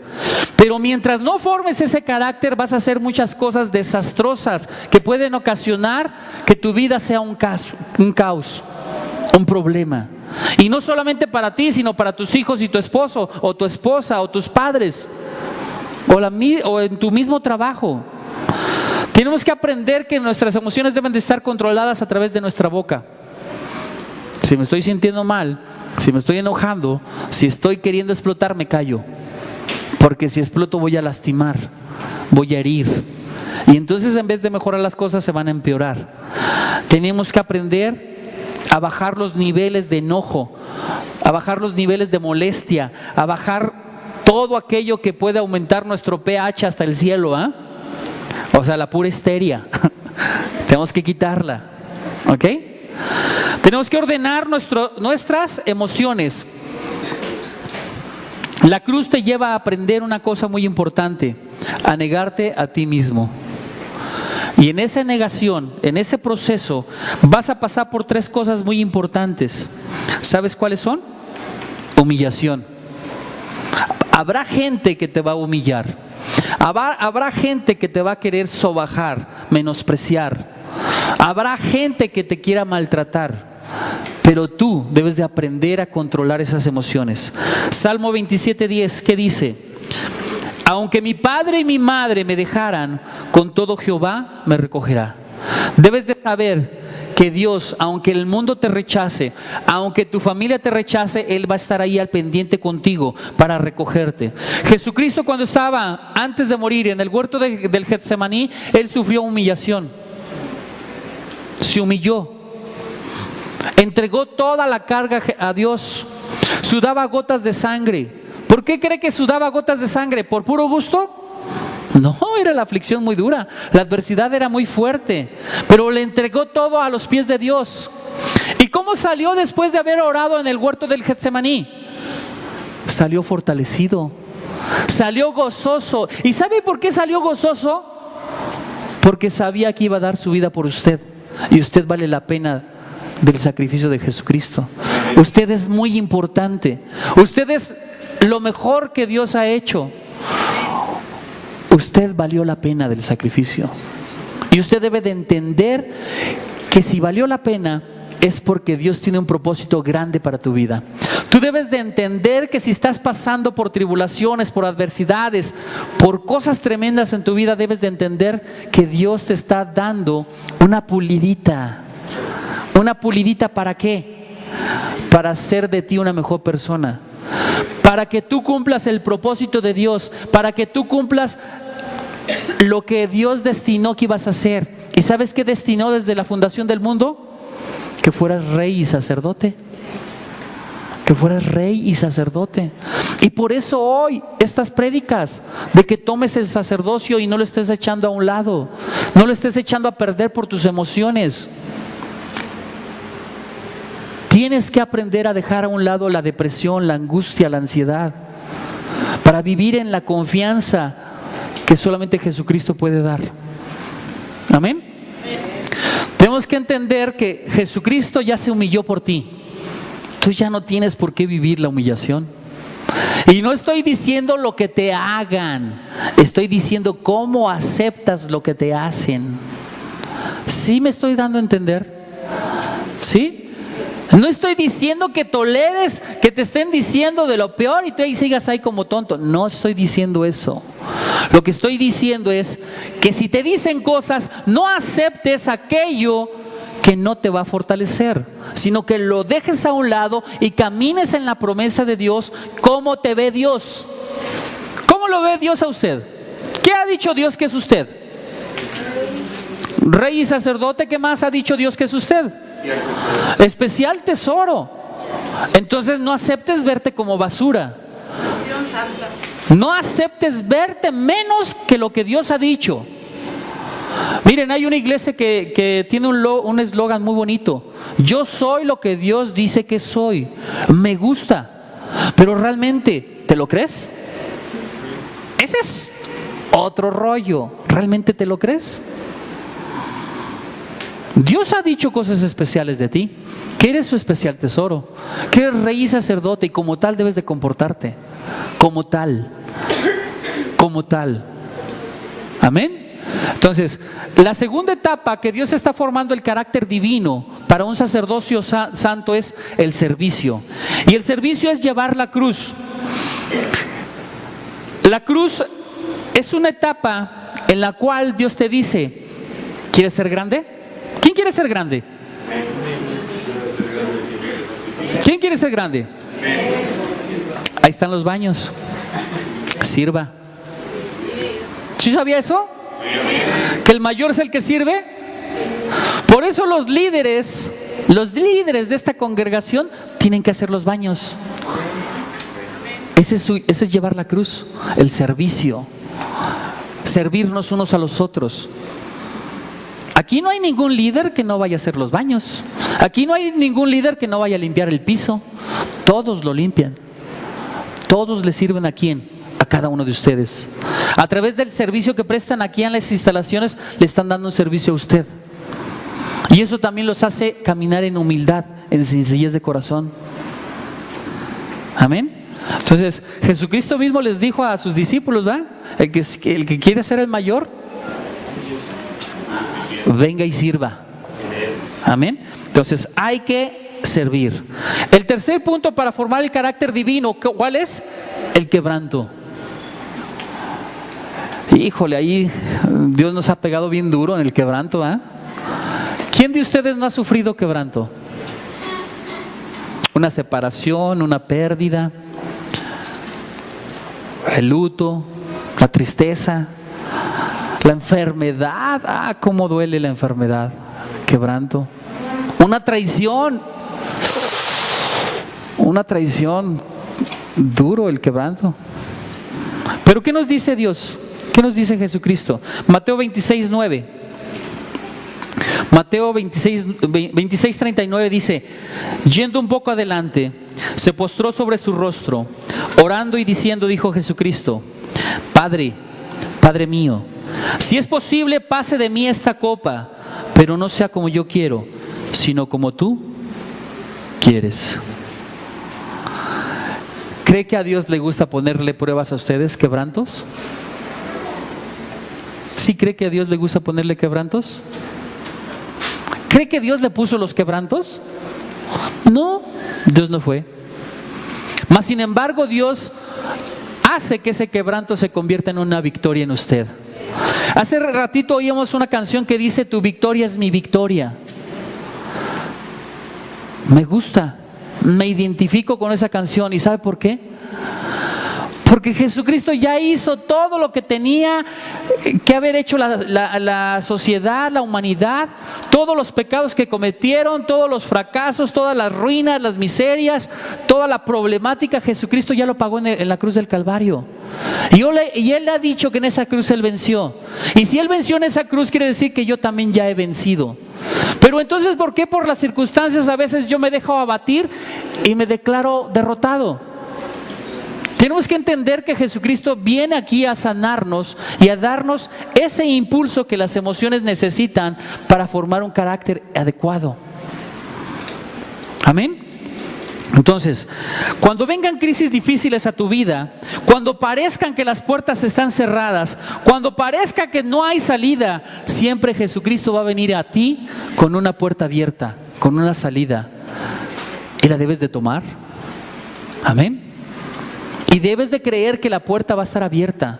Pero mientras no formes ese carácter, vas a hacer muchas cosas desastrosas que pueden ocasionar que tu vida sea un caos, un problema. Y no solamente para ti, sino para tus hijos y tu esposo, o tu esposa, o tus padres, o en tu mismo trabajo. Tenemos que aprender que nuestras emociones deben de estar controladas a través de nuestra boca. Si me estoy sintiendo mal, si me estoy enojando, si estoy queriendo explotar, me callo. Porque si exploto voy a lastimar, voy a herir. Y entonces en vez de mejorar las cosas se van a empeorar. Tenemos que aprender a bajar los niveles de enojo, a bajar los niveles de molestia, a bajar todo aquello que puede aumentar nuestro pH hasta el cielo, ¿ah? O sea, la pura histeria. Tenemos que quitarla, ¿ok? Tenemos que ordenar nuestras emociones. La cruz te lleva a aprender una cosa muy importante: a negarte a ti mismo. Y en esa negación, en ese proceso, vas a pasar por 3 cosas muy importantes. ¿Sabes cuáles son? Humillación. Habrá gente que te va a humillar. Habrá gente que te va a querer sobajar, menospreciar. Habrá gente que te quiera maltratar. Pero tú debes de aprender a controlar esas emociones. Salmo 27:10, ¿qué dice? Aunque mi padre y mi madre me dejaran, con todo Jehová me recogerá. Debes de saber que Dios, aunque el mundo te rechace, aunque tu familia te rechace, Él va a estar ahí al pendiente contigo para recogerte. Jesucristo, cuando estaba antes de morir en el huerto del Getsemaní, Él sufrió humillación. Se humilló. Entregó toda la carga a Dios. Sudaba gotas de sangre. ¿Por qué cree que sudaba gotas de sangre? ¿Por puro gusto? No, era la aflicción muy dura. La adversidad era muy fuerte. Pero le entregó todo a los pies de Dios. ¿Y cómo salió después de haber orado en el huerto del Getsemaní? Salió fortalecido. Salió gozoso. ¿Y sabe por qué salió gozoso? Porque sabía que iba a dar su vida por usted. Y usted vale la pena del sacrificio de Jesucristo. Usted es muy importante. Usted es lo mejor que Dios ha hecho. Usted valió la pena del sacrificio. Y usted debe de entender que si valió la pena es porque Dios tiene un propósito grande para tu vida. Tú debes de entender que si estás pasando por tribulaciones, por adversidades, por cosas tremendas en tu vida, debes de entender que Dios te está dando una pulidita. ¿Una pulidita para qué? Para hacer de ti una mejor persona. Para que tú cumplas el propósito de Dios. Para que tú cumplas lo que Dios destinó que ibas a hacer. ¿Y sabes qué destinó desde la fundación del mundo? Que fueras rey y sacerdote. Que fueras rey y sacerdote. Y por eso hoy estas prédicas de que tomes el sacerdocio y no lo estés echando a un lado, no lo estés echando a perder por tus emociones. Tienes que aprender a dejar a un lado la depresión, la angustia, la ansiedad, para vivir en la confianza que solamente Jesucristo puede dar. Amén. Tenemos que entender que Jesucristo ya se humilló por ti. Tú ya no tienes por qué vivir la humillación. Y no estoy diciendo lo que te hagan, estoy diciendo cómo aceptas lo que te hacen. ¿Sí me estoy dando a entender? ¿Sí? No estoy diciendo que toleres que te estén diciendo de lo peor y tú ahí sigas ahí como tonto. No estoy diciendo eso. Lo que estoy diciendo es que si te dicen cosas, no aceptes aquello que no te va a fortalecer, sino que lo dejes a un lado y camines en la promesa de Dios. ¿Cómo te ve Dios? ¿Cómo lo ve Dios a usted? ¿Qué ha dicho Dios que es usted? Rey y sacerdote. ¿Qué más ha dicho Dios que es usted? Especial tesoro. Entonces no aceptes verte como basura. No aceptes verte menos que lo que Dios ha dicho. Miren, hay una iglesia que tiene un eslogan muy bonito: yo soy lo que Dios dice que soy. Me gusta. Pero realmente, ¿te lo crees? Ese es otro rollo. ¿Realmente te lo crees? Dios ha dicho cosas especiales de ti, que eres su especial tesoro, que eres rey y sacerdote y como tal debes de comportarte, como tal. Amén. Entonces, la segunda etapa que Dios está formando el carácter divino para un sacerdocio santo es el servicio. Y el servicio es llevar la cruz. La cruz es una etapa en la cual Dios te dice: ¿quieres ser grande? ¿Quién quiere ser grande? ¿Quién quiere ser grande? Ahí están los baños. Sirva. ¿Sí sabía eso? ¿Que el mayor es el que sirve? Por eso los líderes de esta congregación tienen que hacer los baños. Ese es llevar la cruz, el servicio, servirnos unos a los otros. Aquí no hay ningún líder que no vaya a hacer los baños. Aquí no hay ningún líder que no vaya a limpiar el piso. Todos lo limpian. Todos le sirven a quién, a cada uno de ustedes. A través del servicio que prestan aquí en las instalaciones, le están dando un servicio a usted. Y eso también los hace caminar en humildad, en sencillez de corazón. Amén. Entonces, Jesucristo mismo les dijo a sus discípulos, ¿verdad? El que quiere ser el mayor, venga y sirva. Amén. Entonces, hay que servir. El tercer punto para formar el carácter divino, ¿cuál es? El quebranto. Híjole, ahí Dios nos ha pegado bien duro en el quebranto, ¿eh? ¿Quién de ustedes no ha sufrido quebranto? Una separación, una pérdida, el luto, la tristeza, la enfermedad. Ah, cómo duele la enfermedad, quebranto. Una traición, duro el quebranto. Pero ¿qué nos dice Dios? ¿Qué nos dice Jesucristo? Mateo 26:9. Mateo 26:39 dice: yendo un poco adelante, se postró sobre su rostro, orando y diciendo, dijo Jesucristo: Padre, Padre mío, si es posible, pase de mí esta copa, pero no sea como yo quiero, sino como tú quieres. ¿Cree que a Dios le gusta ponerle pruebas a ustedes, quebrantos? ¿Sí cree que a Dios le gusta ponerle quebrantos? ¿Cree que Dios le puso los quebrantos? No, Dios no fue. Mas sin embargo, Dios hace que ese quebranto se convierta en una victoria en usted. Hace ratito oíamos una canción que dice: tu victoria es mi victoria. Me gusta, me identifico con esa canción. ¿Y sabe por qué? Porque Jesucristo ya hizo todo lo que tenía que haber hecho la sociedad, la humanidad, todos los pecados que cometieron, todos los fracasos, todas las ruinas, las miserias, toda la problemática. Jesucristo ya lo pagó en la cruz del Calvario. Y Él ha dicho que en esa cruz Él venció. Y si Él venció en esa cruz, quiere decir que yo también ya he vencido. Pero entonces, ¿por qué por las circunstancias a veces yo me dejo abatir y me declaro derrotado? Tenemos que entender que Jesucristo viene aquí a sanarnos y a darnos ese impulso que las emociones necesitan para formar un carácter adecuado. Amén. Entonces, cuando vengan crisis difíciles a tu vida, cuando parezcan que las puertas están cerradas, cuando parezca que no hay salida, siempre Jesucristo va a venir a ti con una puerta abierta, con una salida, y la debes de tomar. Amén. Y debes de creer que la puerta va a estar abierta.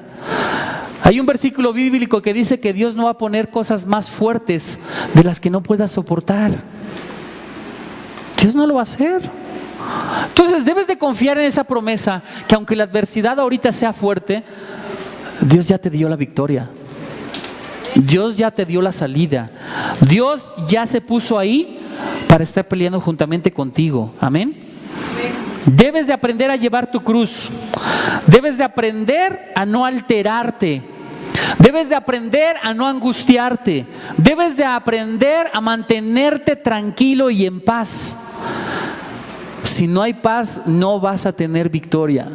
Hay un versículo bíblico que dice que Dios no va a poner cosas más fuertes de las que no puedas soportar. Dios no lo va a hacer. Entonces debes de confiar en esa promesa, que aunque la adversidad ahorita sea fuerte, Dios ya te dio la victoria. Dios ya te dio la salida. Dios ya se puso ahí para estar peleando juntamente contigo. Amén. Debes de aprender a llevar tu cruz. Debes de aprender a no alterarte. Debes de aprender a no angustiarte. Debes de aprender a mantenerte tranquilo y en paz. Si no hay paz, no vas a tener victoria.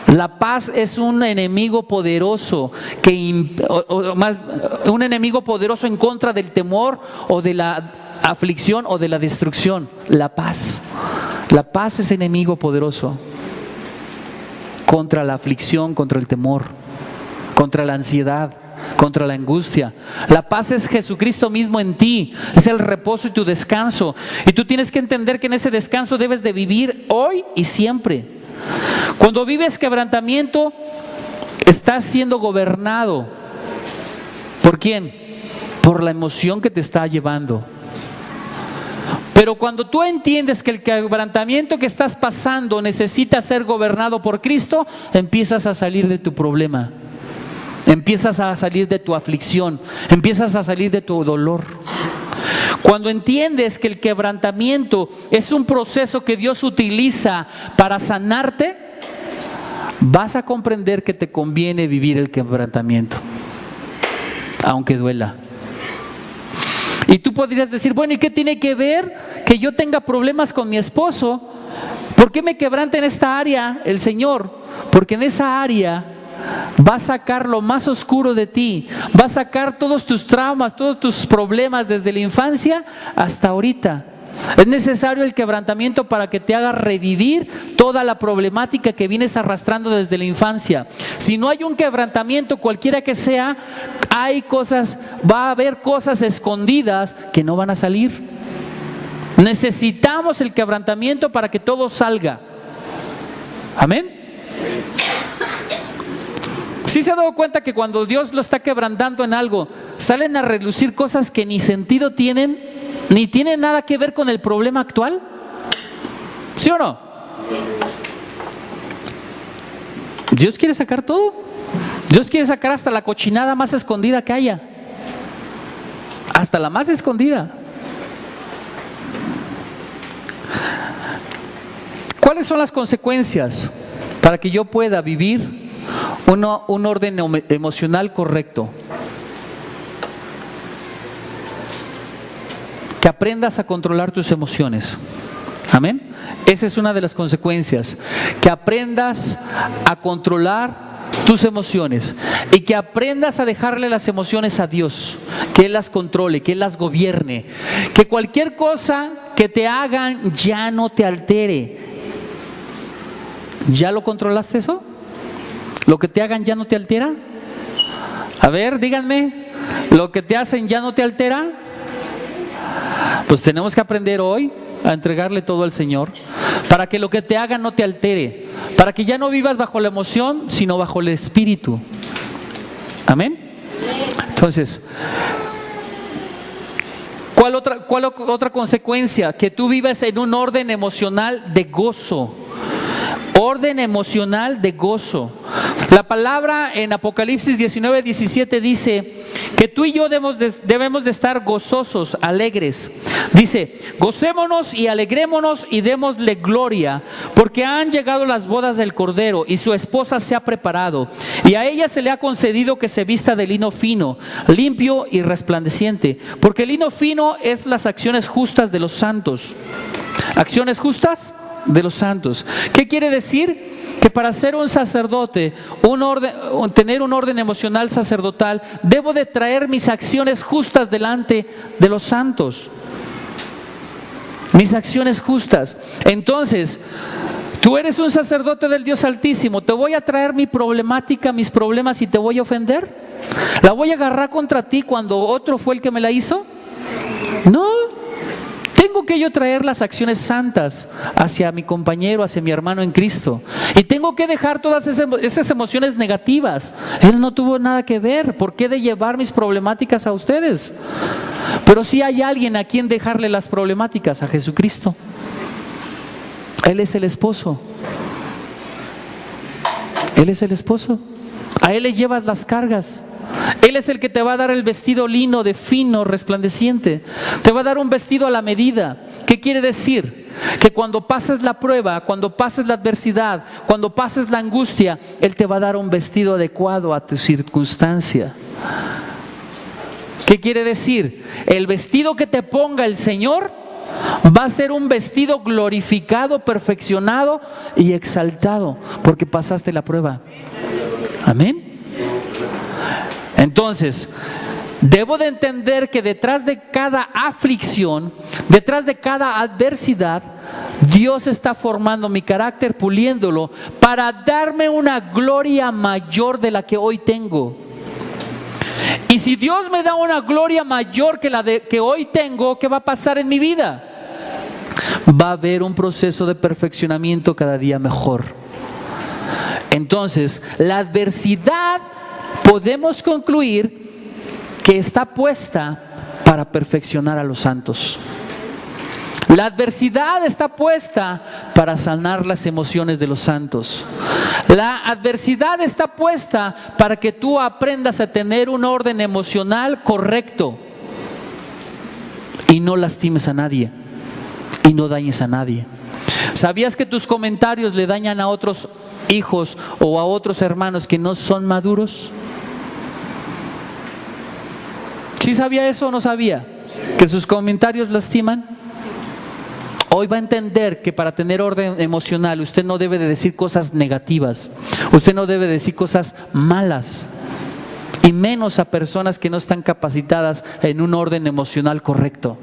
La paz es un enemigo poderoso, un enemigo poderoso en contra del temor o de la aflicción o de la destrucción. La paz es enemigo poderoso contra la aflicción, contra el temor, contra la ansiedad, contra la angustia. La paz es Jesucristo mismo en ti, es el reposo y tu descanso. Y tú tienes que entender que en ese descanso debes de vivir hoy y siempre. Cuando vives quebrantamiento, estás siendo gobernado. ¿Por quién? Por la emoción que te está llevando. Pero cuando tú entiendes que el quebrantamiento que estás pasando necesita ser gobernado por Cristo, empiezas a salir de tu problema, empiezas a salir de tu aflicción, empiezas a salir de tu dolor. Cuando entiendes que el quebrantamiento es un proceso que Dios utiliza para sanarte, vas a comprender que te conviene vivir el quebrantamiento, aunque duela. Y tú podrías decir, bueno, ¿y qué tiene que ver que yo tenga problemas con mi esposo? ¿Por qué me quebranta en esta área el Señor? Porque en esa área va a sacar lo más oscuro de ti, va a sacar todos tus traumas, todos tus problemas desde la infancia hasta ahorita. Es necesario el quebrantamiento para que te haga revivir toda la problemática que vienes arrastrando desde la infancia. Si no hay un quebrantamiento, cualquiera que sea, va a haber cosas escondidas que no van a salir. Necesitamos el quebrantamiento para que todo salga. Amén. ¿Sí se ha dado cuenta que cuando Dios lo está quebrantando en algo, salen a relucir cosas que ni sentido tienen, ni tienen nada que ver con el problema actual? ¿Sí o no? Dios quiere sacar todo. Dios quiere sacar hasta la cochinada más escondida que haya. Hasta la más escondida. ¿Cuáles son las consecuencias para que yo pueda vivir un orden emocional correcto? Que aprendas a controlar tus emociones. Amén. Esa es una de las consecuencias. Que aprendas a controlar tus emociones y que aprendas a dejarle las emociones a Dios, que Él las controle, que Él las gobierne, que cualquier cosa que te hagan ya no te altere. ¿Ya lo controlaste eso? ¿Lo que te hagan ya no te altera? A ver, díganme, ¿lo que te hacen ya no te altera? Pues tenemos que aprender hoy a entregarle todo al Señor para que lo que te hagan no te altere, para que ya no vivas bajo la emoción, sino bajo el Espíritu. Amén. Entonces, ¿cuál otra consecuencia? Que tú vivas en un orden emocional de gozo. Orden emocional de gozo. La palabra en Apocalipsis 19:17 dice que tú y yo debemos de estar gozosos, alegres. Dice, gocémonos y alegrémonos y démosle gloria, porque han llegado las bodas del Cordero y su esposa se ha preparado, y a ella se le ha concedido que se vista de lino fino, limpio y resplandeciente, porque el lino fino es las acciones justas de los santos. ¿Acciones justas? De los santos. ¿Qué quiere decir? Que para ser un sacerdote, tener un orden emocional sacerdotal, debo de traer mis acciones justas delante de los santos. Mis acciones justas. Entonces, tú eres un sacerdote del Dios Altísimo. ¿Te voy a traer mi problemática, mis problemas y te voy a ofender? ¿La voy a agarrar contra ti cuando otro fue el que me la hizo? No. Tengo que yo traer las acciones santas hacia mi compañero, hacia mi hermano en Cristo. Y tengo que dejar todas esas emociones negativas. Él no tuvo nada que ver. ¿Por qué de llevar mis problemáticas a ustedes? Pero sí hay alguien a quien dejarle las problemáticas, a Jesucristo. Él es el esposo. Él es el esposo. A Él le llevas las cargas. Él es el que te va a dar el vestido lino de fino, resplandeciente. Te va a dar un vestido a la medida. ¿Qué quiere decir? Que cuando pases la prueba, cuando pases la adversidad, cuando pases la angustia, Él te va a dar un vestido adecuado a tu circunstancia. ¿Qué quiere decir? El vestido que te ponga el Señor va a ser un vestido glorificado, perfeccionado y exaltado, porque pasaste la prueba. Amén. Entonces, debo de entender que detrás de cada aflicción, detrás de cada adversidad, Dios está formando mi carácter, puliéndolo, para darme una gloria mayor de la que hoy tengo. Y si Dios me da una gloria mayor que la que hoy tengo, ¿qué va a pasar en mi vida? Va a haber un proceso de perfeccionamiento cada día mejor. Entonces, la adversidad podemos concluir que está puesta para perfeccionar a los santos. La adversidad está puesta para sanar las emociones de los santos. La adversidad está puesta para que tú aprendas a tener un orden emocional correcto y no lastimes a nadie y no dañes a nadie. ¿Sabías que tus comentarios le dañan a otros hijos o a otros hermanos que no son maduros? ¿Sí sabía eso o no sabía? ¿Que sus comentarios lastiman? Hoy va a entender que para tener orden emocional usted no debe de decir cosas negativas, usted no debe decir cosas malas, y menos a personas que no están capacitadas en un orden emocional correcto.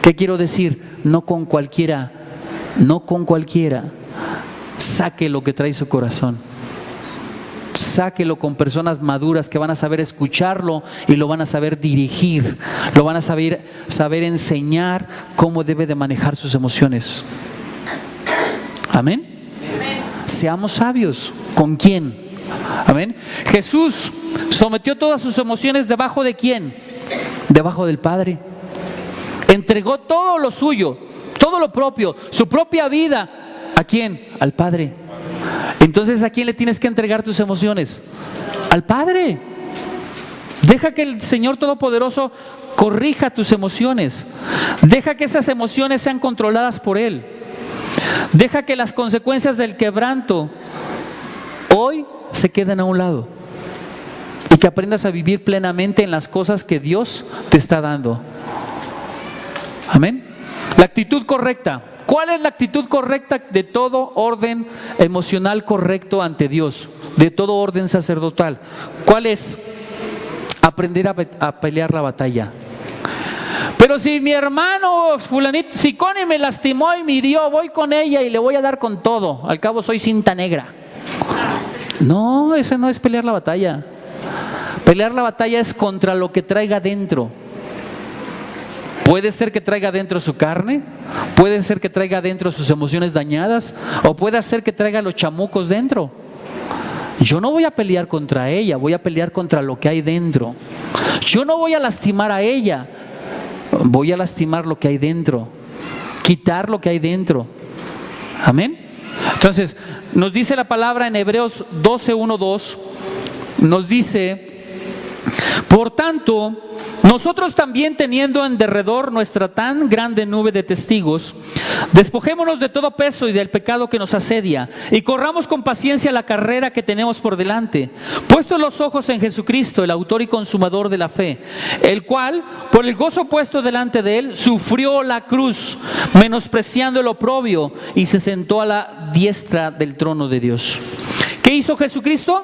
¿Qué quiero decir? No con cualquiera saque lo que trae su corazón. Sáquelo con personas maduras que van a saber escucharlo y lo van a saber dirigir, lo van a saber enseñar cómo debe de manejar sus emociones. Amén. Seamos sabios. ¿Con quién? Amén. Jesús sometió todas sus emociones debajo de ¿quién? Debajo del Padre. Entregó todo lo suyo, todo lo propio, su propia vida. ¿A quién? Al Padre. Entonces, ¿a quién le tienes que entregar tus emociones? Al Padre. Deja que el Señor Todopoderoso corrija tus emociones. Deja que esas emociones sean controladas por Él. Deja que las consecuencias del quebranto hoy se queden a un lado y que aprendas a vivir plenamente en las cosas que Dios te está dando. Amén. La actitud correcta. ¿Cuál es la actitud correcta de todo orden emocional correcto ante Dios? De todo orden sacerdotal. ¿Cuál es? Aprender a pelear la batalla. Pero si mi hermano fulanito, si Connie me lastimó y me hirió, voy con ella y le voy a dar con todo. Al cabo soy cinta negra. No, eso no es pelear la batalla. Pelear la batalla es contra lo que traiga dentro. Puede ser que traiga dentro su carne, puede ser que traiga dentro sus emociones dañadas, o puede ser que traiga los chamucos dentro. Yo no voy a pelear contra ella, voy a pelear contra lo que hay dentro. Yo no voy a lastimar a ella, voy a lastimar lo que hay dentro, quitar lo que hay dentro. Amén. Entonces, nos dice la palabra en Hebreos 12:1-2, nos dice: por tanto, nosotros también, teniendo en derredor nuestra tan grande nube de testigos, despojémonos de todo peso y del pecado que nos asedia, y corramos con paciencia la carrera que tenemos por delante, puestos los ojos en Jesucristo, el autor y consumador de la fe, el cual, por el gozo puesto delante de él, sufrió la cruz, menospreciando el oprobio, y se sentó a la diestra del trono de Dios. ¿Qué hizo Jesucristo?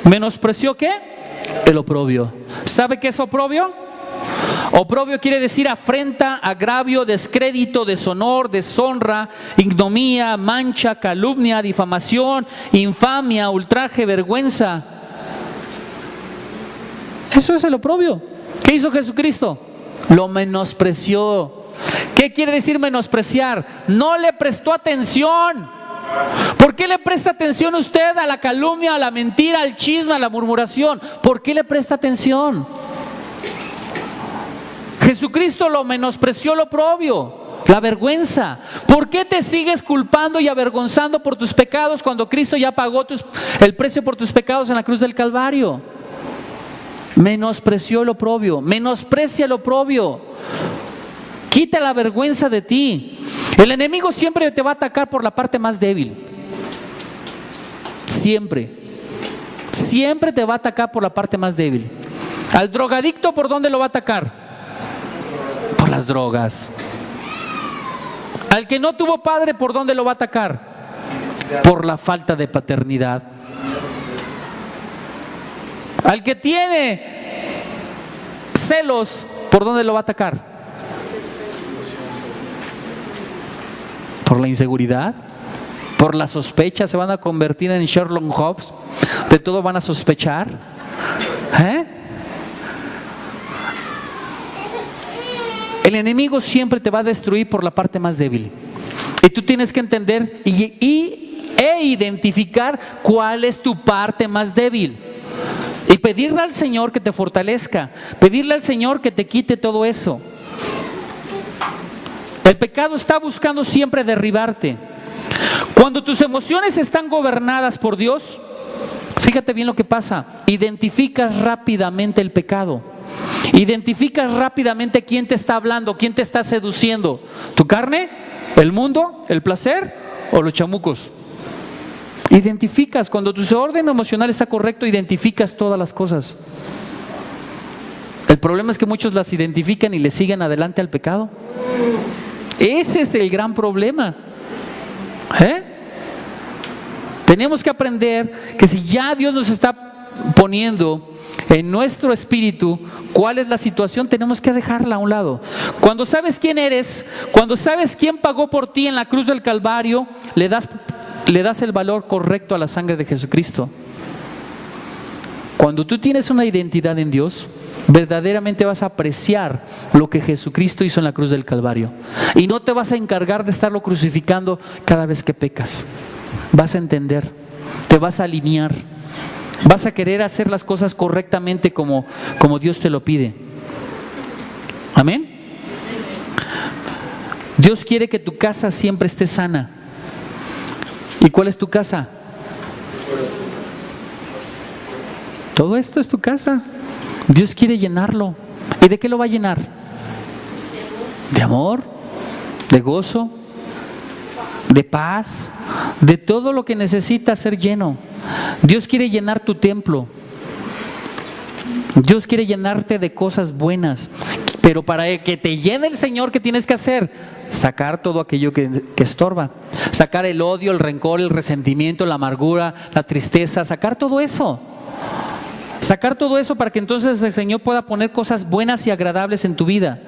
¿Menospreció qué? El oprobio. ¿Sabe qué es oprobio? Oprobio quiere decir afrenta, agravio, descrédito, deshonor, deshonra, ignominia, mancha, calumnia, difamación, infamia, ultraje, vergüenza. Eso es el oprobio. ¿Qué hizo Jesucristo? Lo menospreció. ¿Qué quiere decir menospreciar? No le prestó atención. ¿Por qué le presta atención usted a la calumnia, a la mentira, al chisme, a la murmuración? ¿Por qué le presta atención? Jesucristo lo menospreció, lo oprobio, la vergüenza. ¿Por qué te sigues culpando y avergonzando por tus pecados cuando Cristo ya pagó el precio por tus pecados en la cruz del Calvario? Menospreció el oprobio, menosprecia el oprobio. Quita la vergüenza de ti. El enemigo siempre te va a atacar por la parte más débil. Siempre. Siempre te va a atacar por la parte más débil. Al drogadicto, ¿por dónde lo va a atacar? Por las drogas. Al que no tuvo padre, ¿por dónde lo va a atacar? Por la falta de paternidad. Al que tiene celos, ¿por dónde lo va a atacar? Por la inseguridad, por la sospecha. Se van a convertir en Sherlock Holmes. De todo van a sospechar. El enemigo siempre te va a destruir por la parte más débil. Y tú tienes que entender e identificar cuál es tu parte más débil. Y pedirle al Señor que te fortalezca. Pedirle al Señor que te quite todo eso. El pecado está buscando siempre derribarte. Cuando tus emociones están gobernadas por Dios, fíjate bien lo que pasa. Identificas rápidamente el pecado. Identificas rápidamente quién te está hablando, quién te está seduciendo. ¿Tu carne? ¿El mundo? ¿El placer? ¿O los chamucos? Identificas, cuando tu orden emocional está correcto, identificas todas las cosas. El problema es que muchos las identifican y le siguen adelante al pecado. Ese es el gran problema. Tenemos que aprender que si ya Dios nos está poniendo en nuestro espíritu cuál es la situación, tenemos que dejarla a un lado. Cuando sabes quién eres, cuando sabes quién pagó por ti en la cruz del Calvario, le das el valor correcto a la sangre de Jesucristo. Cuando tú tienes una identidad en Dios, verdaderamente vas a apreciar lo que Jesucristo hizo en la cruz del Calvario, y no te vas a encargar de estarlo crucificando cada vez que pecas. Vas a entender, te vas a alinear, vas a querer hacer las cosas correctamente como Dios te lo pide. Amén. Dios quiere que tu casa siempre esté sana. ¿Y cuál es tu casa? Todo esto es tu casa. Dios quiere llenarlo. ¿Y de qué lo va a llenar? De amor, de gozo, de paz, de todo lo que necesita ser lleno. Dios quiere llenar tu templo. Dios quiere llenarte de cosas buenas. Pero para que te llene el Señor, ¿qué tienes que hacer? Sacar todo aquello que estorba. Sacar el odio, el rencor, el resentimiento, la amargura, la tristeza. Sacar todo eso. Sacar todo eso para que entonces el Señor pueda poner cosas buenas y agradables en tu vida.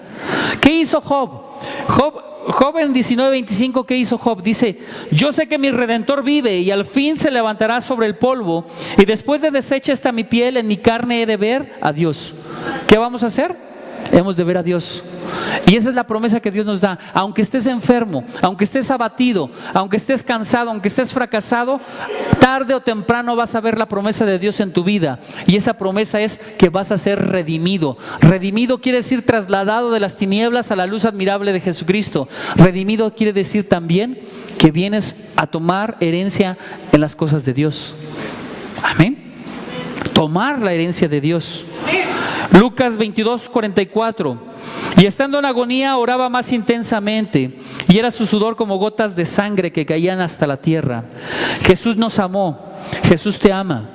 ¿Qué hizo Job? Job en 19:25, ¿qué hizo Job? Dice: yo sé que mi Redentor vive y al fin se levantará sobre el polvo, y después de deshecha está mi piel, en mi carne he de ver a Dios. ¿Qué vamos a hacer? Hemos de ver a Dios. Y esa es la promesa que Dios nos da. Aunque estés enfermo, aunque estés abatido, aunque estés cansado, aunque estés fracasado, tarde o temprano vas a ver la promesa de Dios en tu vida. Y esa promesa es que vas a ser redimido. Redimido quiere decir trasladado de las tinieblas a la luz admirable de Jesucristo. Redimido quiere decir también que vienes a tomar herencia en las cosas de Dios. Amén. Tomar la herencia de Dios. Lucas 22:44. Y estando en agonía oraba más intensamente, y era su sudor como gotas de sangre que caían hasta la tierra. Jesús nos amó. Jesús te ama.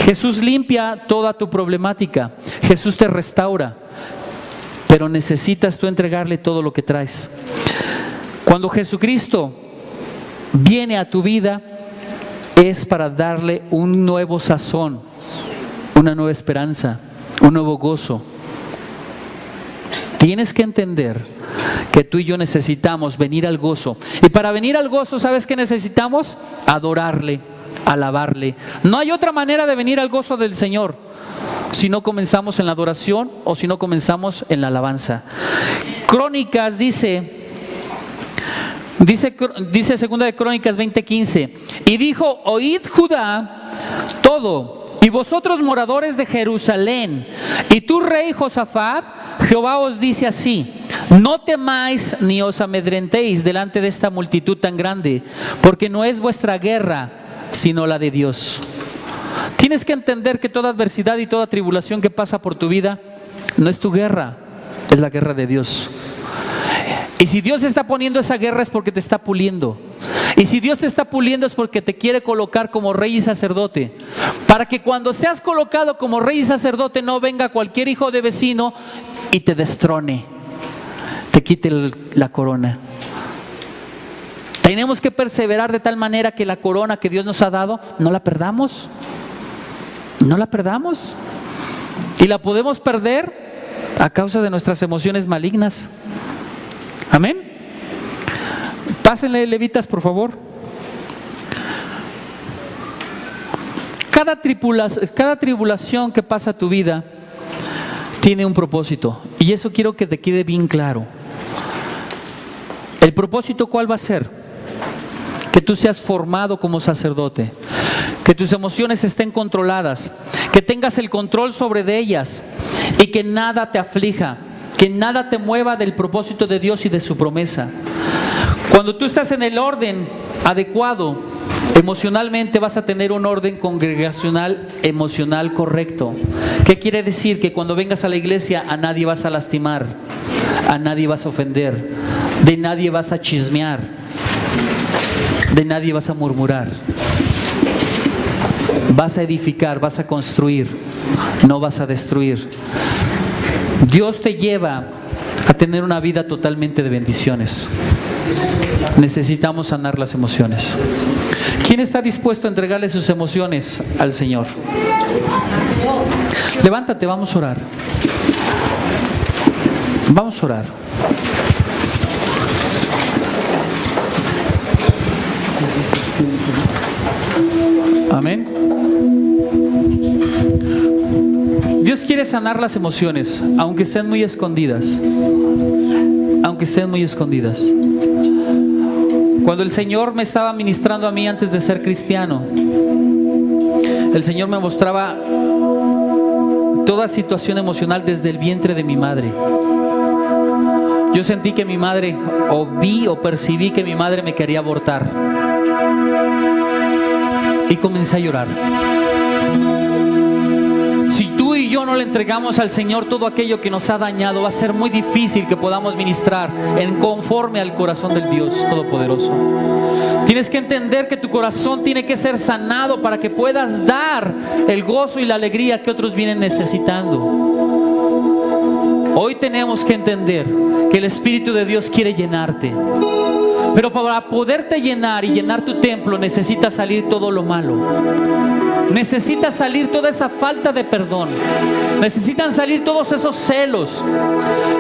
Jesús limpia toda tu problemática. Jesús te restaura. Pero necesitas tú entregarle todo lo que traes. Cuando Jesucristo viene a tu vida, es para darle un nuevo sazón, una nueva esperanza, un nuevo gozo. Tienes que entender que tú y yo necesitamos venir al gozo. Y para venir al gozo, ¿sabes qué necesitamos? Adorarle, alabarle. No hay otra manera de venir al gozo del Señor si no comenzamos en la adoración o si no comenzamos en la alabanza. Crónicas dice 2 de Crónicas 20:15, y dijo: oíd Judá todo, y vosotros moradores de Jerusalén, y tú rey Josafat, Jehová os dice así: no temáis ni os amedrentéis delante de esta multitud tan grande, porque no es vuestra guerra, sino la de Dios. Tienes que entender que toda adversidad y toda tribulación que pasa por tu vida no es tu guerra, es la guerra de Dios. Y si Dios está poniendo esa guerra es porque te está puliendo. Y si Dios te está puliendo es porque te quiere colocar como rey y sacerdote, para que cuando seas colocado como rey y sacerdote no venga cualquier hijo de vecino y te destrone, te quite la corona. Tenemos que perseverar de tal manera que la corona que Dios nos ha dado no la perdamos. No la perdamos. Y la podemos perder a causa de nuestras emociones malignas. Amén. Pásenle, levitas, por favor. Cada tribulación que pasa a tu vida tiene un propósito, y eso quiero que te quede bien claro. ¿El propósito cuál va a ser? Que tú seas formado como sacerdote, que tus emociones estén controladas, que tengas el control sobre de ellas, y que nada te aflija, que nada te mueva del propósito de Dios y de su promesa. Cuando tú estás en el orden adecuado, emocionalmente vas a tener un orden congregacional emocional correcto. ¿Qué quiere decir? Que cuando vengas a la iglesia a nadie vas a lastimar, a nadie vas a ofender, de nadie vas a chismear, de nadie vas a murmurar. Vas a edificar, vas a construir, no vas a destruir. Dios te lleva a tener una vida totalmente de bendiciones. Necesitamos sanar las emociones. ¿Quién está dispuesto a entregarle sus emociones al Señor? Levántate, vamos a orar. Vamos a orar. Amén. Dios quiere sanar las emociones, aunque estén muy escondidas. Aunque estén muy escondidas. Cuando el Señor me estaba ministrando a mí antes de ser cristiano, el Señor me mostraba toda situación emocional desde el vientre de mi madre. Yo sentí que mi madre, o vi o percibí que mi madre me quería abortar. Y comencé a llorar. Si tú y yo no le entregamos al Señor todo aquello que nos ha dañado, va a ser muy difícil que podamos ministrar en conforme al corazón del Dios Todopoderoso. Tienes que entender que tu corazón tiene que ser sanado para que puedas dar el gozo y la alegría que otros vienen necesitando. Hoy tenemos que entender que el Espíritu de Dios quiere llenarte. Pero para poderte llenar y llenar tu templo, necesita salir todo lo malo. Necesita salir toda esa falta de perdón. Necesitan salir todos esos celos.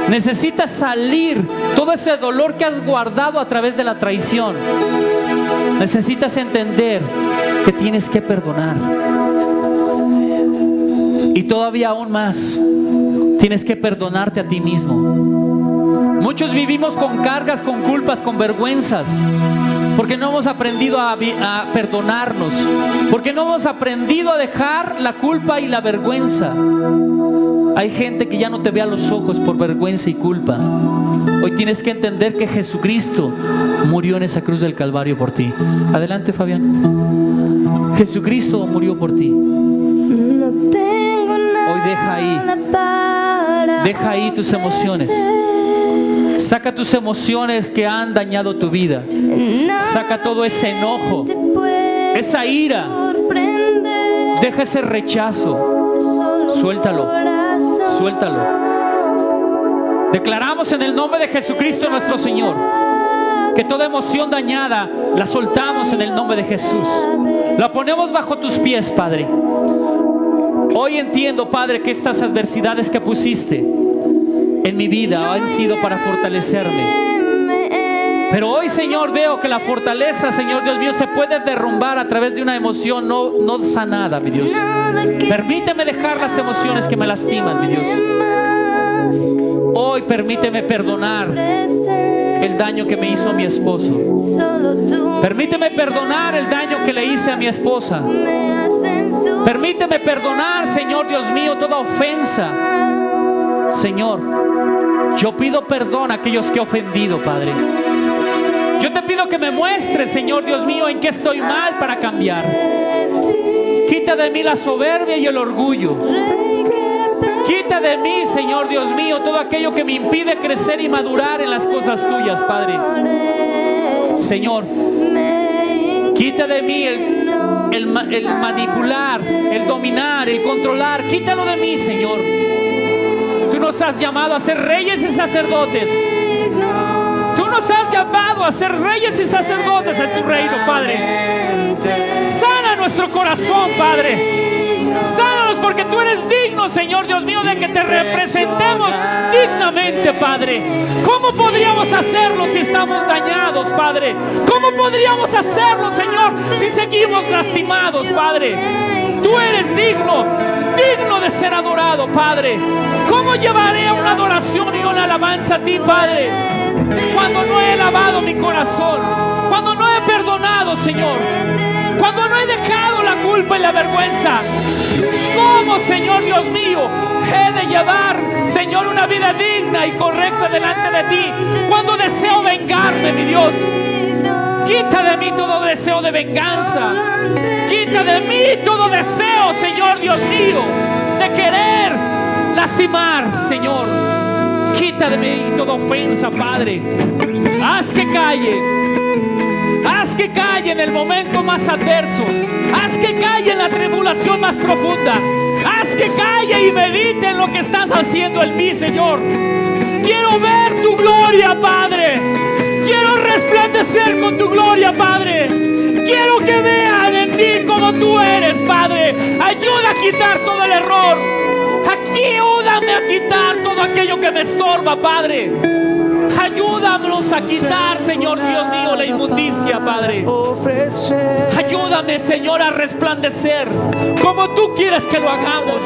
Necesita salir todo ese dolor que has guardado a través de la traición. Necesitas entender que tienes que perdonar. Y todavía aún más, tienes que perdonarte a ti mismo. Muchos vivimos con cargas, con culpas, con vergüenzas, porque no hemos aprendido a perdonarnos, porque no hemos aprendido a dejar la culpa y la vergüenza. Hay gente que ya no te ve a los ojos por vergüenza y culpa. Hoy tienes que entender que Jesucristo murió en esa cruz del Calvario por ti. Adelante, Fabián. Jesucristo murió por ti. Hoy deja ahí tus emociones. Saca tus emociones que han dañado tu vida. Saca todo ese enojo, esa ira. Deja ese rechazo. Suéltalo. Suéltalo. Declaramos en el nombre de Jesucristo nuestro Señor que toda emoción dañada la soltamos en el nombre de Jesús. La ponemos bajo tus pies, Padre. Hoy entiendo, Padre, que estas adversidades que pusiste en mi vida han sido para fortalecerme. Pero hoy, Señor, veo que la fortaleza, Señor Dios mío, se puede derrumbar a través de una emoción no sanada, mi Dios. Permíteme dejar las emociones que me lastiman, mi Dios. Hoy permíteme perdonar el daño que me hizo mi esposo. Permíteme perdonar el daño que le hice a mi esposa. Permíteme perdonar, Señor Dios mío, toda ofensa. Señor, yo pido perdón a aquellos que he ofendido, Padre. Yo te pido que me muestres, Señor Dios mío, en qué estoy mal para cambiar. Quita de mí la soberbia y el orgullo. Quita de mí, Señor Dios mío, todo aquello que me impide crecer y madurar en las cosas tuyas, Padre. Señor, quita de mí el manipular, el dominar, el controlar. Quítalo de mí, Señor. Tú nos has llamado a ser reyes y sacerdotes. Tú nos has llamado a ser reyes y sacerdotes en tu reino, Padre. Sana nuestro corazón, Padre. Sánanos porque tú eres digno, Señor Dios mío, de que te representemos dignamente, Padre. ¿Cómo podríamos hacerlo si estamos dañados, Padre? ¿Cómo podríamos hacerlo, Señor, si seguimos lastimados, Padre? Tú eres digno de ser adorado, Padre. ¿Cómo llevaré una adoración y una alabanza a ti, Padre, cuando no he lavado mi corazón? Cuando no he perdonado, Señor. Cuando no he dejado la culpa y la vergüenza. ¿Cómo, Señor Dios mío, he de llevar, Señor, una vida digna y correcta delante de ti cuando deseo vengarme, mi Dios? Quita de mí todo deseo de venganza. Quita de mí todo deseo, Señor Dios mío, de querer lastimar, Señor. Quita de mí toda ofensa, Padre. Haz que calle en el momento más adverso. Haz que calle en la tribulación más profunda. Haz que calle y medite en lo que estás haciendo en mí, Señor. Quiero ver tu gloria, Padre. Quiero resplandecer con tu gloria, Padre. Quiero que vean en mí como tú eres, Padre. Ayuda a quitar todo el error. Ayúdame a quitar todo aquello que me estorba, Padre. Ayúdanos a quitar, Señor Dios mío, la inmundicia, Padre. Ayúdame, Señor, a resplandecer como tú quieres que lo hagamos.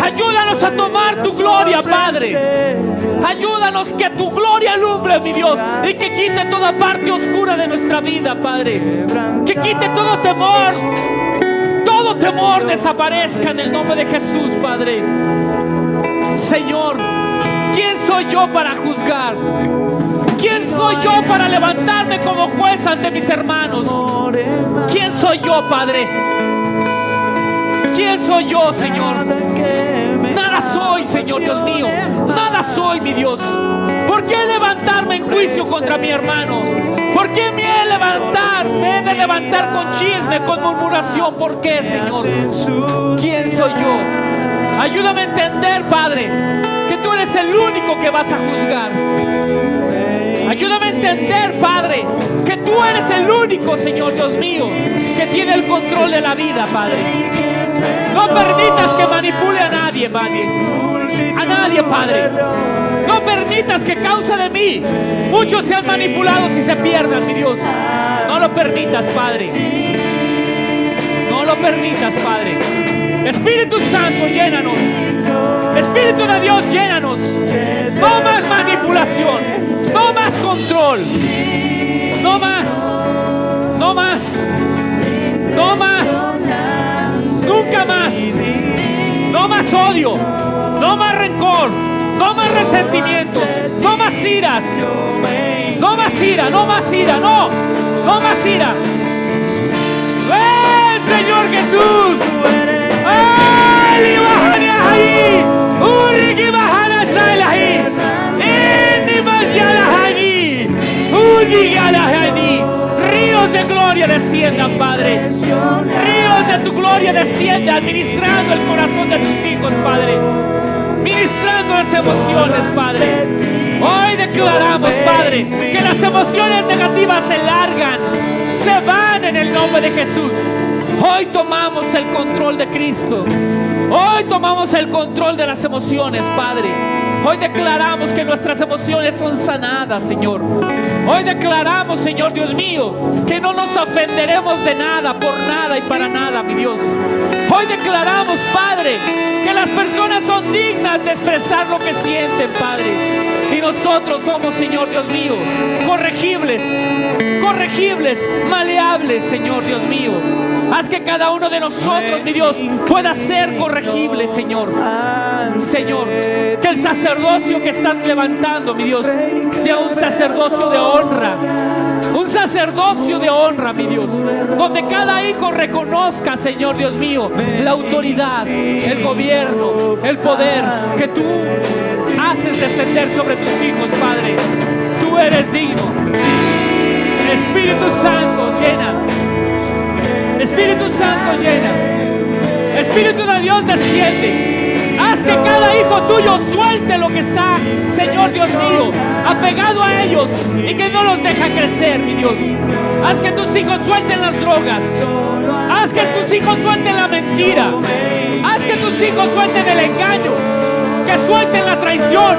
Ayúdanos a tomar tu gloria, Padre. Ayúdanos que tu gloria alumbre, mi Dios, y que quite toda parte oscura de nuestra vida, Padre. Que quite todo temor. Todo temor desaparezca en el nombre de Jesús, Padre. Señor, ¿quién soy yo para juzgar? ¿Quién soy yo para levantarme como juez ante mis hermanos? ¿Quién soy yo, Padre? ¿Quién soy yo, Señor? Nada soy, Señor Dios mío. Nada soy, mi Dios. ¿Por qué levantarme en juicio contra mi hermano? ¿Por qué me he de levantar con chisme, con murmuración? ¿Por qué, Señor? ¿Quién soy yo? Ayúdame a entender, Padre, que tú eres el único que vas a juzgar. Ayúdame a entender, Padre, que tú eres el único, Señor Dios mío, que tiene el control de la vida, Padre. No permitas que manipule a nadie, Padre. A nadie, Padre. No permitas que a causa de mí muchos sean manipulados y se pierdan, mi Dios. No lo permitas, Padre. No lo permitas, Padre. Espíritu Santo, llénanos. Espíritu de Dios, llénanos. No más manipulación. No más control. No más. No más. No más. Nunca más. No más odio. No más rencor. No más resentimientos. No más iras. No más ira. No más ira. No. No más ira. ¡Ven, Señor Jesús! Ríos de gloria desciendan, Padre. Ríos de tu gloria desciendan, ministrando el corazón de tus hijos, Padre. Ministrando las emociones, Padre. Hoy declaramos, Padre, que las emociones negativas se largan, se van en el nombre de Jesús. Hoy tomamos el control de Cristo. Hoy tomamos el control de las emociones, Padre. Hoy declaramos que nuestras emociones son sanadas, Señor. Hoy declaramos, Señor Dios mío, que no nos ofenderemos de nada, por nada y para nada, mi Dios. Hoy declaramos, Padre, que las personas son dignas de expresar lo que sienten, Padre. Y nosotros somos, Señor Dios mío, corregibles, maleables, Señor Dios mío. Haz que cada uno de nosotros, mi Dios, pueda ser corregible, Señor. Señor, que el sacerdocio que estás levantando, mi Dios, sea un sacerdocio de honra. Un sacerdocio de honra, mi Dios, donde cada hijo reconozca, Señor Dios mío, la autoridad, el gobierno, el poder que tú haces descender sobre tus hijos, Padre. Tú eres digno. Espíritu Santo, llena. Espíritu Santo, llena. Espíritu de Dios, desciende. Haz que cada hijo tuyo suelte lo que está, Señor Dios mío, apegado a ellos y que no los deja crecer, mi Dios. Haz que tus hijos suelten las drogas. Haz que tus hijos suelten la mentira. Haz que tus hijos suelten el engaño. Que suelten la traición.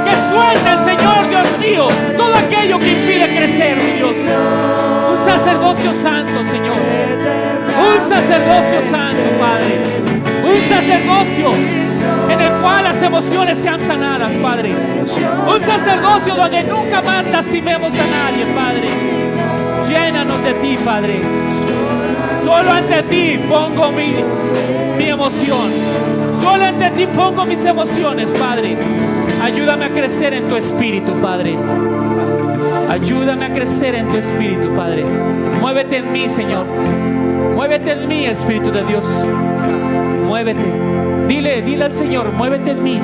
Que suelten, Señor Dios mío, todo aquello que impide crecer, mi Dios. Un sacerdocio santo, Señor. Un sacerdocio santo, Padre. Un sacerdocio en el cual las emociones sean sanadas, Padre. Un sacerdocio donde nunca más lastimemos a nadie, Padre. Llénanos de ti, Padre. Solo ante ti pongo mi emoción. Solo ante ti pongo mis emociones, Padre. Ayúdame a crecer en tu espíritu, Padre. Ayúdame a crecer en tu espíritu, Padre. Muévete en mí, Señor. Muévete en mí, Espíritu de Dios. Muévete. Dile al Señor, muévete en mí.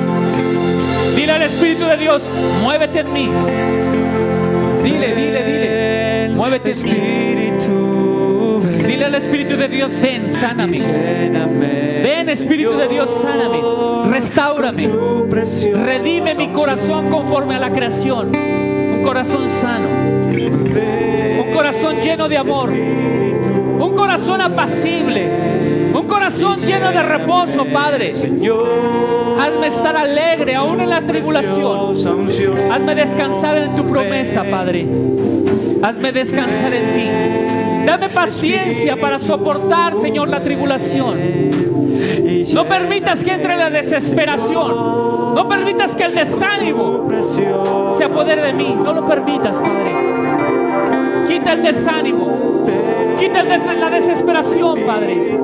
Dile al Espíritu de Dios, muévete en mí. Dile. ven, Muévete en mí. Espíritu, ven. Dile al Espíritu de Dios, ven, sáname. Lléname, Ven, Espíritu de Dios, sáname. Restáurame. tu preciosa Redime mi corazón conforme a la creación. Un corazón sano. Un corazón lleno de amor. Un corazón apacible. Un corazón lleno de reposo, Padre. Señor, Hazme estar alegre aún en la tribulación. preciosa unción. Hazme descansar en tu promesa, Padre. Hazme descansar en ti. Dame paciencia para soportar, Señor, la tribulación. No permitas que entre la desesperación. No permitas que el desánimo se apodere de mí. No lo permitas, Padre. Quita el desánimo. Quita la desesperación, Padre.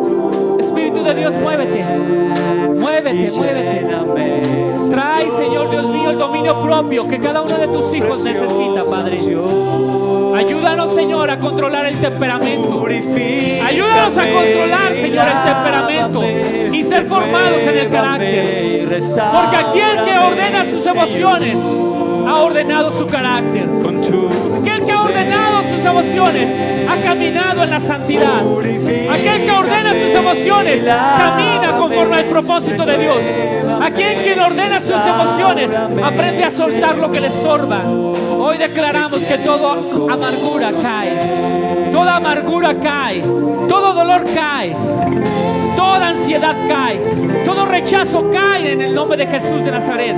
Espíritu de Dios, muévete. Muévete, muévete. Trae, Señor Dios mío, el dominio propio que cada uno de tus hijos necesita, Padre. Ayúdanos, Señor, a controlar el temperamento. Ayúdanos a controlar, Señor, el temperamento y ser formados en el carácter. Porque aquel que ordena sus emociones ha ordenado su carácter. Aquel que ha ordenado sus emociones ha caminado en la santidad. Aquel que ordena sus emociones camina conforme al propósito de Dios. Aquel que ordena sus emociones aprende a soltar lo que le estorba. Hoy declaramos que toda amargura cae. Toda amargura cae. Todo dolor cae. Toda ansiedad cae. Todo rechazo cae en el nombre de Jesús de Nazaret.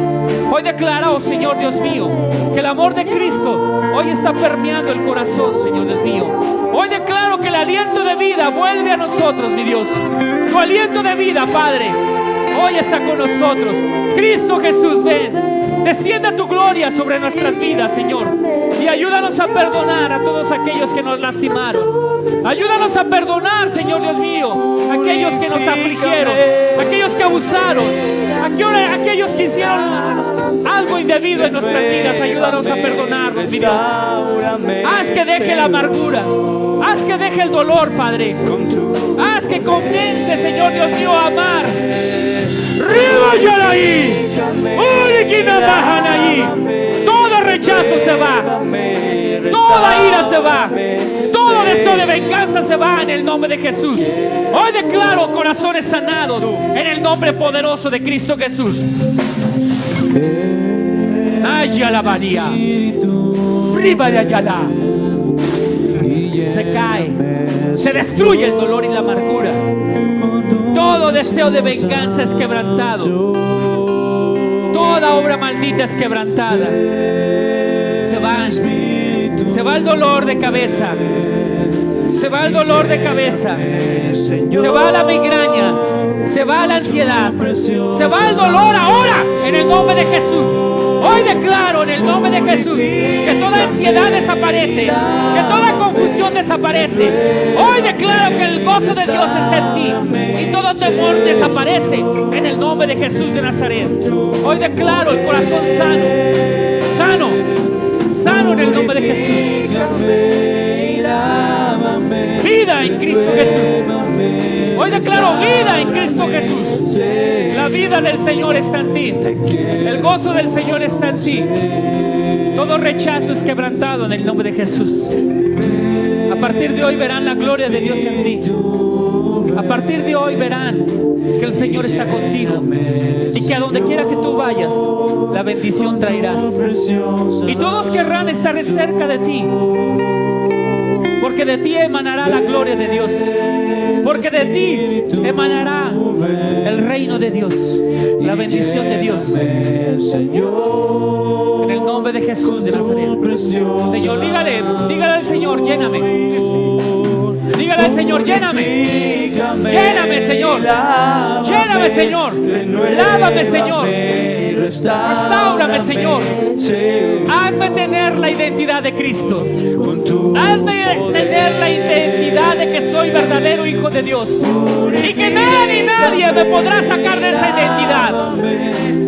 Hoy declaro, oh Señor Dios mío, que el amor de Cristo hoy está permeando el corazón, Señor Dios mío. Hoy declaro que el aliento de vida vuelve a nosotros, mi Dios. Tu aliento de vida, Padre, hoy está con nosotros. Cristo Jesús, ven. Descienda tu gloria sobre nuestras vidas, Señor. Y ayúdanos a perdonar a todos aquellos que nos lastimaron. Ayúdanos a perdonar, Señor Dios mío, a aquellos que nos afligieron, aquellos que abusaron, aquellos que hicieron algo indebido en nuestras vidas. Ayúdanos a perdonarlos, mi Dios. Haz que deje la amargura. Haz que deje el dolor, Padre. Haz que comience, Señor Dios mío, a amar. Todo rechazo se va. Toda ira se va. Todo deseo de venganza se va en el nombre de Jesús. Hoy declaro corazones sanados en el nombre poderoso de Cristo Jesús. Ayalabaría. Ribayayala. Se cae, se destruye el dolor y la amargura. Todo deseo de venganza es quebrantado. Toda obra maldita es quebrantada. Se va el dolor de cabeza. Se va el dolor de cabeza. Se va la migraña. Se va la ansiedad. Se va el dolor ahora en el nombre de Jesús. Hoy declaro en el nombre de Jesús que toda ansiedad desaparece, que toda confusión desaparece. Hoy declaro que el gozo de Dios está en ti y todo temor desaparece en el nombre de Jesús de Nazaret. Hoy declaro el corazón sano, sano en el nombre de Jesús. Vida en Cristo Jesús. Hoy declaro vida en Cristo Jesús. La vida del Señor está en ti. El gozo del Señor está en ti. Todo rechazo es quebrantado en el nombre de Jesús. A partir de hoy verán la gloria de Dios en ti. A partir de hoy verán que el Señor está contigo y que a donde quiera que tú vayas, la bendición traerás. Y todos querrán estar cerca de ti, porque de ti emanará la gloria de Dios. Porque de ti emanará el reino de Dios, la bendición de Dios. En el nombre de Jesús de Nazaret. Señor, dígale al Señor, lléname. Dígale al Señor, lléname. Lléname, Señor. Lléname, Señor. Lávame, Señor. Restáurame, Señor. Hazme tener la identidad de Cristo. Hazme tener la identidad de que soy verdadero hijo de Dios. Y que nadie me podrá sacar de esa identidad.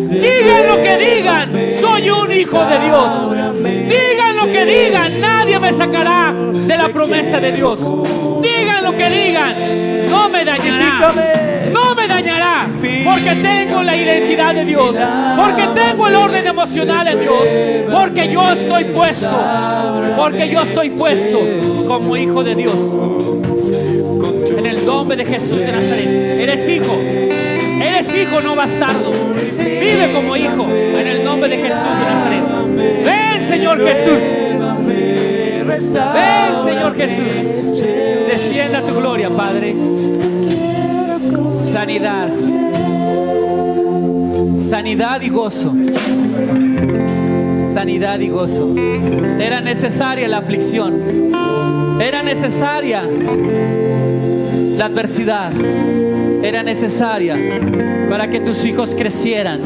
Digan lo que digan, soy un hijo de Dios. Digan lo que digan, nadie me sacará de la promesa de Dios. Digan lo que digan, no me dañará. No me dañará. vida, porque tengo la identidad de Dios, porque tengo el orden emocional en Dios, porque yo estoy puesto como hijo de Dios. En el nombre de Jesús de Nazaret. Eres hijo no bastardo. Vive como hijo en el nombre de Jesús de Nazaret. Ven, Señor Jesús. Ven, Señor Jesús. Descienda tu gloria, Padre. Sanidad. Sanidad y gozo. Sanidad y gozo. Era necesaria la aflicción. Era necesaria la adversidad. Era necesaria para que tus hijos crecieran,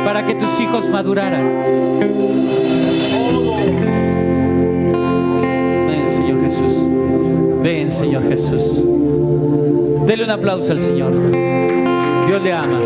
para que tus hijos maduraran. Ven, Señor Jesús. Ven, Señor Jesús. Dele un aplauso al Señor. Dios le ama.